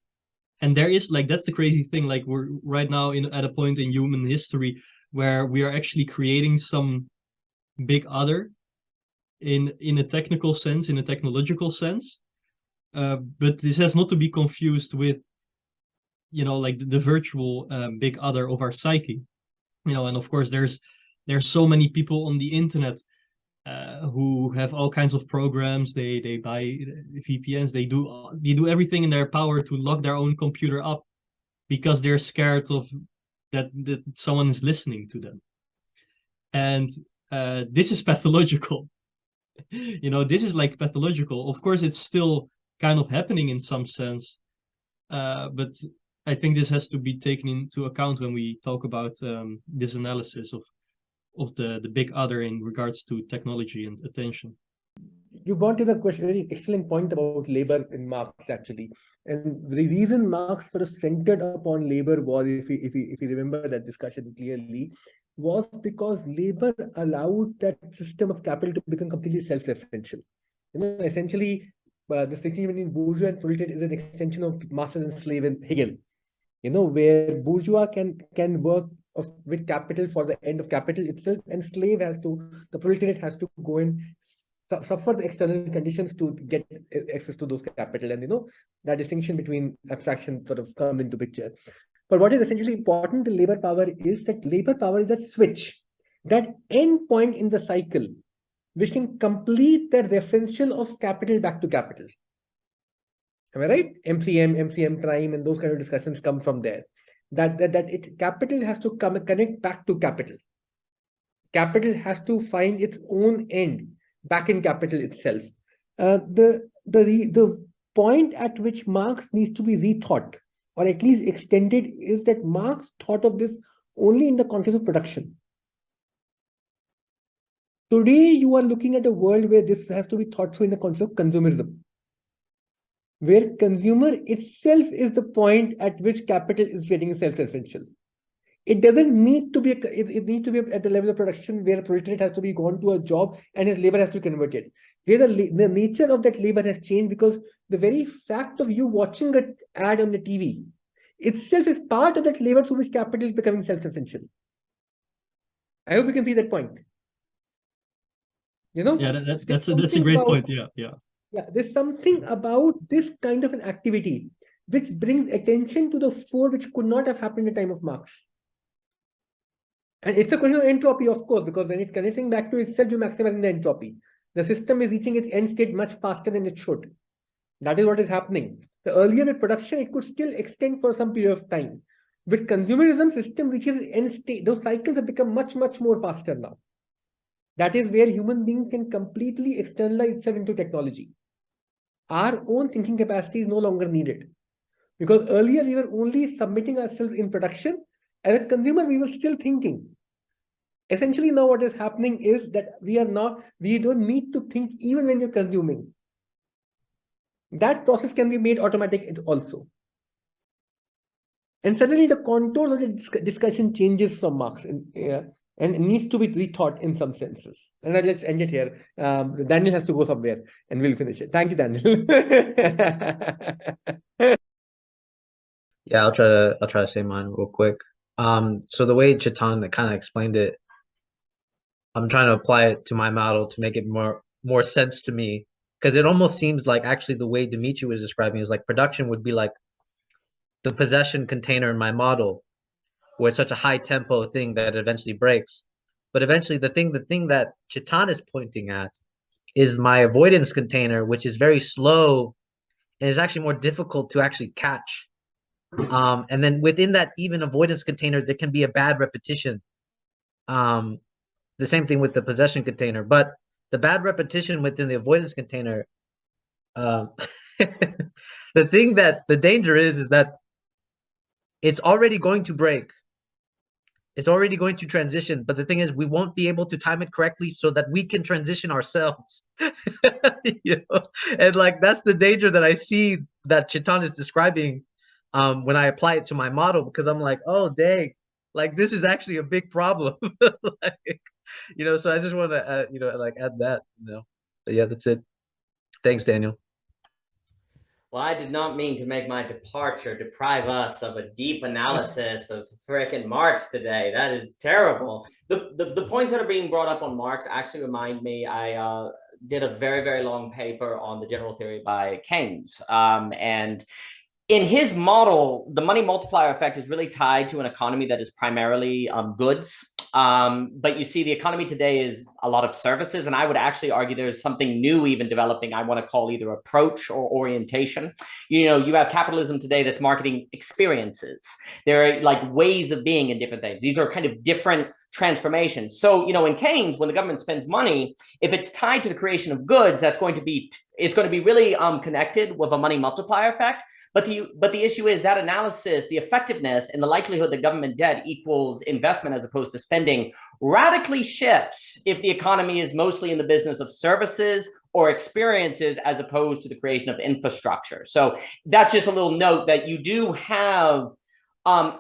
and there is that's the crazy thing. We're right now at a point in human history where we are actually creating some big other in a technical sense, in a technological sense, but this has not to be confused with the virtual big other of our psyche. And of course there's so many people on the internet who have all kinds of programs. They buy VPNs, they do everything in their power to lock their own computer up because they're scared of that someone is listening to them. And this is pathological. This is pathological. Of course it's still kind of happening in some sense, but I think this has to be taken into account when we talk about this analysis of the big other in regards to technology and attention. You brought in a question, very excellent point about labor in Marx, actually. And the reason Marx sort of centered upon labor was, if we remember that discussion clearly, was because labor allowed that system of capital to become completely self-referential. Essentially, the distinction between bourgeois and proletariat is an extension of master and slave in Hegel. Where bourgeois can work with capital for the end of capital itself, and the proletariat has to go and suffer the external conditions to get access to those capital. And that distinction between abstraction sort of comes into picture. But what is essentially important in labor power is that labor power is that switch, that end point in the cycle, which can complete the referential of capital back to capital. Am I right? MCM prime, and those kind of discussions come from there. Capital has to connect back to capital. Capital has to find its own end back in capital itself. The point at which Marx needs to be rethought, or at least extended, is that Marx thought of this only in the context of production. Today, you are looking at a world where this has to be thought through in the concept of consumerism, where consumer itself is the point at which capital is getting self-essential. It doesn't need to be, it needs to be at the level of production where a proletariat has to be gone to a job and his labor has to be converted. Here, the nature of that labor has changed because the very fact of you watching an ad on the TV itself is part of that labor through which capital is becoming self-essential. I hope you can see that point. You know? Yeah, that's a great point. Yeah. Yeah, there's something about this kind of an activity which brings attention to the fore which could not have happened at the time of Marx. And it's a question of entropy, of course, because when it's connecting back to itself, you're maximizing the entropy. The system is reaching its end state much faster than it should. That is what is happening. The earlier with production, it could still extend for some period of time. With consumerism, system reaches its end state. Those cycles have become much, much more faster now. That is where human beings can completely externalize itself into technology. Our own thinking capacity is no longer needed. Because earlier we were only submitting ourselves in production. As a consumer, we were still thinking. Essentially, now what is happening is that we don't need to think even when you're consuming. That process can be made automatic also. And suddenly the contours of the discussion changes from Marx and it needs to be rethought in some senses. And I'll just end it here. Daniel has to go somewhere and we'll finish it. Thank you, Daniel. Yeah, I'll try to say mine real quick. So the way Chetan kind of explained it, I'm trying to apply it to my model to make it more sense to me, because it almost seems like actually the way Dimitri was describing is like production would be like the possession container in my model, where it's such a high tempo thing that eventually breaks. But eventually the thing that Chetan is pointing at is my avoidance container, which is very slow and is actually more difficult to actually catch. And then within that even avoidance container, there can be a bad repetition. The same thing with the possession container, but the bad repetition within the avoidance container, the danger is that it's already going to break. It's already going to transition, but the thing is, we won't be able to time it correctly so that we can transition ourselves. You know, and like that's the danger that I see that Chetan is describing when I apply it to my model, because I'm like, oh dang, like this is actually a big problem. Like, you know, so I just want to you know, like add that, you know. But yeah, that's it. Thanks, Daniel. Well, I did not mean to make my departure deprive us of a deep analysis of frickin' Marx today. That is terrible. The points that are being brought up on Marx actually remind me, I did a very, very long paper on the general theory by Keynes. And in his model, the money multiplier effect is really tied to an economy that is primarily goods. But you see, the economy today is a lot of services. And I would actually argue there's something new even developing, I want to call either approach or orientation. You know, you have capitalism today that's marketing experiences. There are like ways of being in different things. These are kind of different transformations. So, you know, in Keynes, when the government spends money, if it's tied to the creation of goods, it's going to be really connected with a money multiplier effect. But the issue is that analysis, the effectiveness and the likelihood that government debt equals investment as opposed to spending radically shifts if the economy is mostly in the business of services or experiences as opposed to the creation of infrastructure. So that's just a little note that you do have,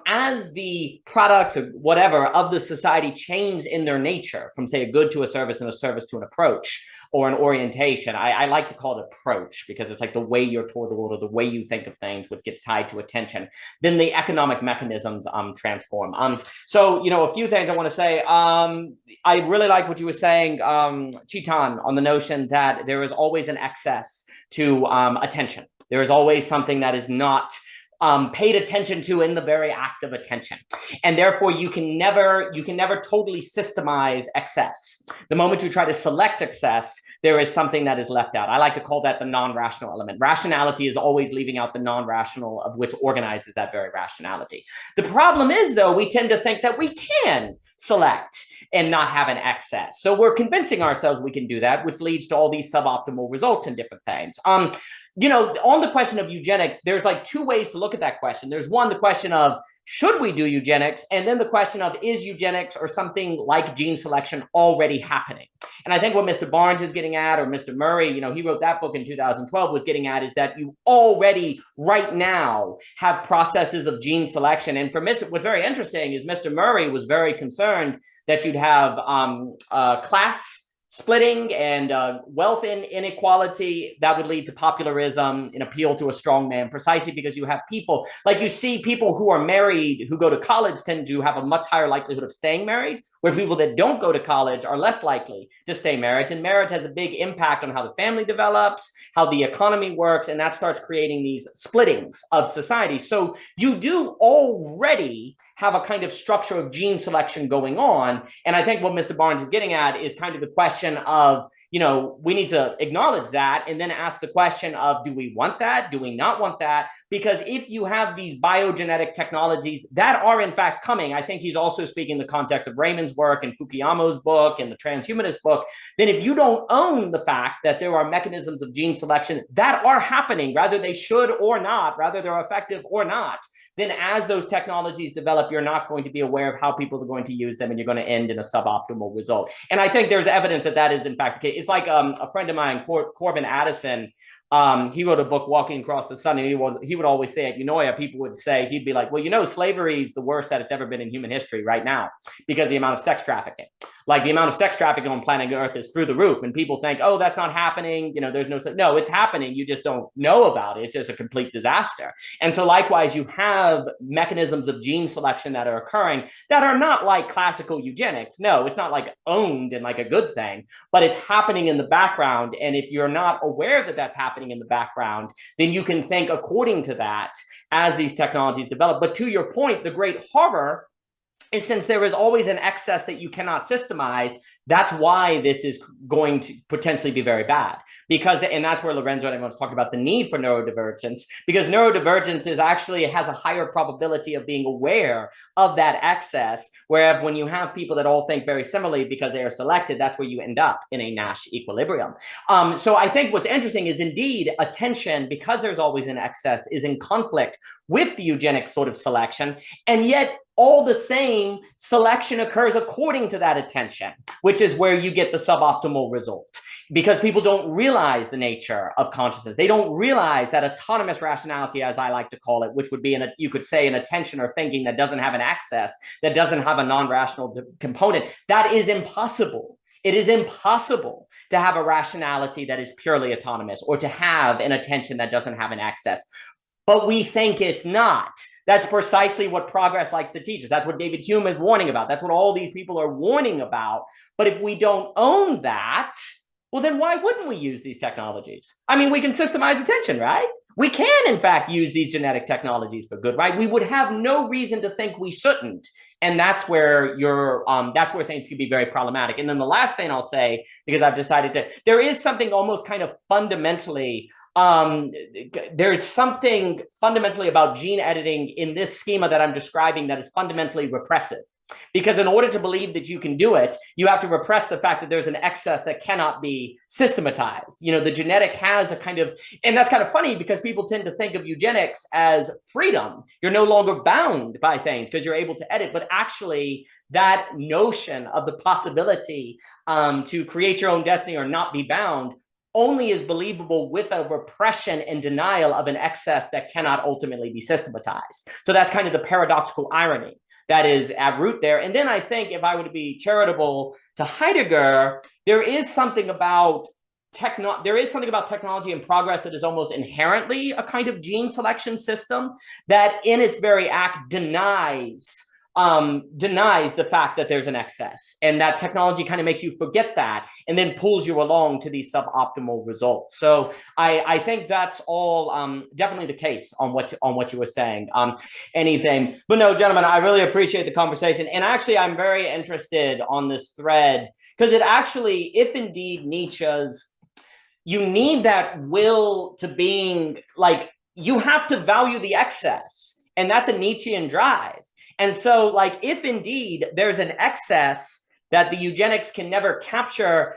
as the products or whatever of the society change in their nature from, say, a good to a service and a service to an approach or an orientation. I like to call it approach because it's like the way you're toward the world or the way you think of things, which gets tied to attention. Then the economic mechanisms transform. So, you know, a few things I want to say. I really like what you were saying, Chetan, on the notion that there is always an excess to attention. There is always something that is not paid attention to in the very act of attention. And therefore you can never totally systemize excess. The moment you try to select excess, there is something that is left out. I like to call that the non-rational element. Rationality is always leaving out the non-rational, of which organizes that very rationality. The problem is, though, we tend to think that we can select and not have an excess. So we're convincing ourselves we can do that, which leads to all these suboptimal results in different things. you know, on the question of eugenics, there's like two ways to look at that question. There's one, the question of should we do eugenics? And then the question of is eugenics or something like gene selection already happening? And I think what Mr. Barnes is getting at, or Mr. Murray, you know, he wrote that book in 2012, was getting at is that you already right now have processes of gene selection. And for what's very interesting is Mr. Murray was very concerned that you'd have class splitting and wealth inequality that would lead to popularism and appeal to a strong man, precisely because you have people, like you see people who are married, who go to college tend to have a much higher likelihood of staying married, where people that don't go to college are less likely to stay married. And marriage has a big impact on how the family develops, how the economy works, and that starts creating these splittings of society. So you do already have a kind of structure of gene selection going on. And I think what Mr. Barnes is getting at is kind of the question of, you know, we need to acknowledge that and then ask the question of, do we want that? Do we not want that? Because if you have these biogenetic technologies that are in fact coming, I think he's also speaking in the context of Raymond's work and Fukuyama's book and the transhumanist book, then if you don't own the fact that there are mechanisms of gene selection that are happening, rather they should or not, rather they're effective or not, then as those technologies develop, you're not going to be aware of how people are going to use them, and you're going to end in a suboptimal result. And I think there's evidence that that is in fact the case. It's like a friend of mine, Corbin Addison, he wrote a book, Walking Across the Sun, and he would always say at Eunoia, people would say, he'd be like, well, you know, slavery is the worst that it's ever been in human history right now because the amount of sex trafficking. Like the amount of sex trafficking on planet Earth is through the roof, and people think, oh, that's not happening. You know, there's no, it's happening. You just don't know about it. It's just a complete disaster. And so likewise, you have mechanisms of gene selection that are occurring that are not like classical eugenics. No, it's not like owned and like a good thing, but it's happening in the background. And if you're not aware that that's happening in the background, then you can think according to that as these technologies develop. But to your point, the great horror is since there is always an excess that you cannot systemize, that's why this is going to potentially be very bad. Because, and that's where Lorenzo and everyone was talking about the need for neurodivergence, because neurodivergence is actually, it has a higher probability of being aware of that excess, whereas when you have people that all think very similarly because they are selected, that's where you end up in a Nash equilibrium. So I think what's interesting is indeed attention, because there's always an excess, is in conflict with the eugenic sort of selection, and yet all the same, selection occurs according to that attention, which is where you get the suboptimal result. Because people don't realize the nature of consciousness. They don't realize that autonomous rationality, as I like to call it, which would be, you could say, an attention or thinking that doesn't have an access, that doesn't have a non-rational component. That is impossible. It is impossible to have a rationality that is purely autonomous, or to have an attention that doesn't have an access. But we think it's not. That's precisely what progress likes to teach us. That's what David Hume is warning about. That's what all these people are warning about. But if we don't own that, well, then why wouldn't we use these technologies? I mean, we can systemize attention, right? We can, in fact, use these genetic technologies for good, right? We would have no reason to think we shouldn't. And that's where that's where things can be very problematic. And then the last thing I'll say, because I've decided to, there is something almost kind of fundamentally there's something fundamentally about gene editing in this schema that I'm describing that is fundamentally repressive. Because in order to believe that you can do it, you have to repress the fact that there's an excess that cannot be systematized. You know, the genetic has a kind of, and that's kind of funny because people tend to think of eugenics as freedom. You're no longer bound by things because you're able to edit, but actually that notion of the possibility to create your own destiny or not be bound only is believable with a repression and denial of an excess that cannot ultimately be systematized. So that's kind of the paradoxical irony that is at root there. And then I think if I were to be charitable to Heidegger, there is something about technology and progress that is almost inherently a kind of gene selection system that in its very act denies the fact that there's an excess, and that technology kind of makes you forget that and then pulls you along to these suboptimal results. So I think that's all definitely the case on what you were saying. Anything, but no, gentlemen, I really appreciate the conversation, and actually I'm very interested on this thread because it actually, if indeed Nietzsche's, you need that will to being, like, you have to value the excess, and that's a Nietzschean drive. And so, like, if indeed there's an excess that the eugenics can never capture,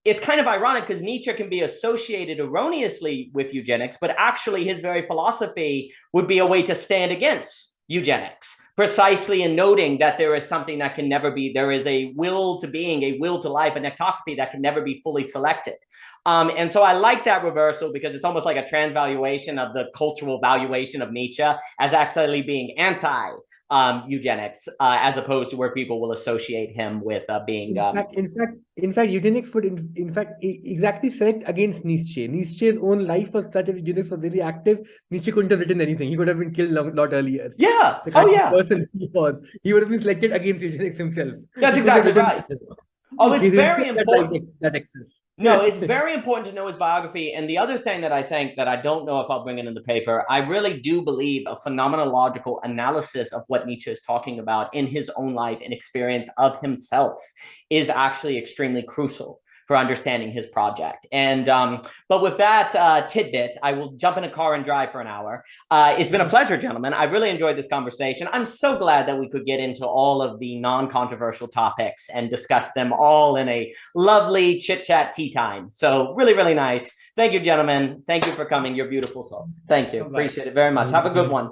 it's kind of ironic because Nietzsche can be associated erroneously with eugenics, but actually his very philosophy would be a way to stand against eugenics, precisely in noting that there is something that can never be, there is a will to being, a will to life, a nectocracy that can never be fully selected. And so I like that reversal because it's almost like a transvaluation of the cultural valuation of Nietzsche as actually being anti eugenics, as opposed to where people will associate him with being. In fact, eugenics would in fact exactly select against Nietzsche. Nietzsche's own life was such that eugenics was very active. Nietzsche couldn't have written anything. He could have been killed a lot earlier. Yeah. The kind Oh, of yeah. person he was, he would have been selected against eugenics himself. That's exactly right. Oh, it's very important. That exists. No, it's very important to know his biography. And the other thing that I think that I don't know if I'll bring it in the paper, I really do believe a phenomenological analysis of what Nietzsche is talking about in his own life and experience of himself is actually extremely crucial for understanding his project. And but with that tidbit, I will jump in a car and drive for an hour. It's been a pleasure, gentlemen. I really enjoyed this conversation. I'm so glad that we could get into all of the non-controversial topics and discuss them all in a lovely chit-chat tea time. So really, really nice. Thank you, gentlemen. Thank you for coming. You're beautiful souls. Thank you. Appreciate it very much. Have a good one.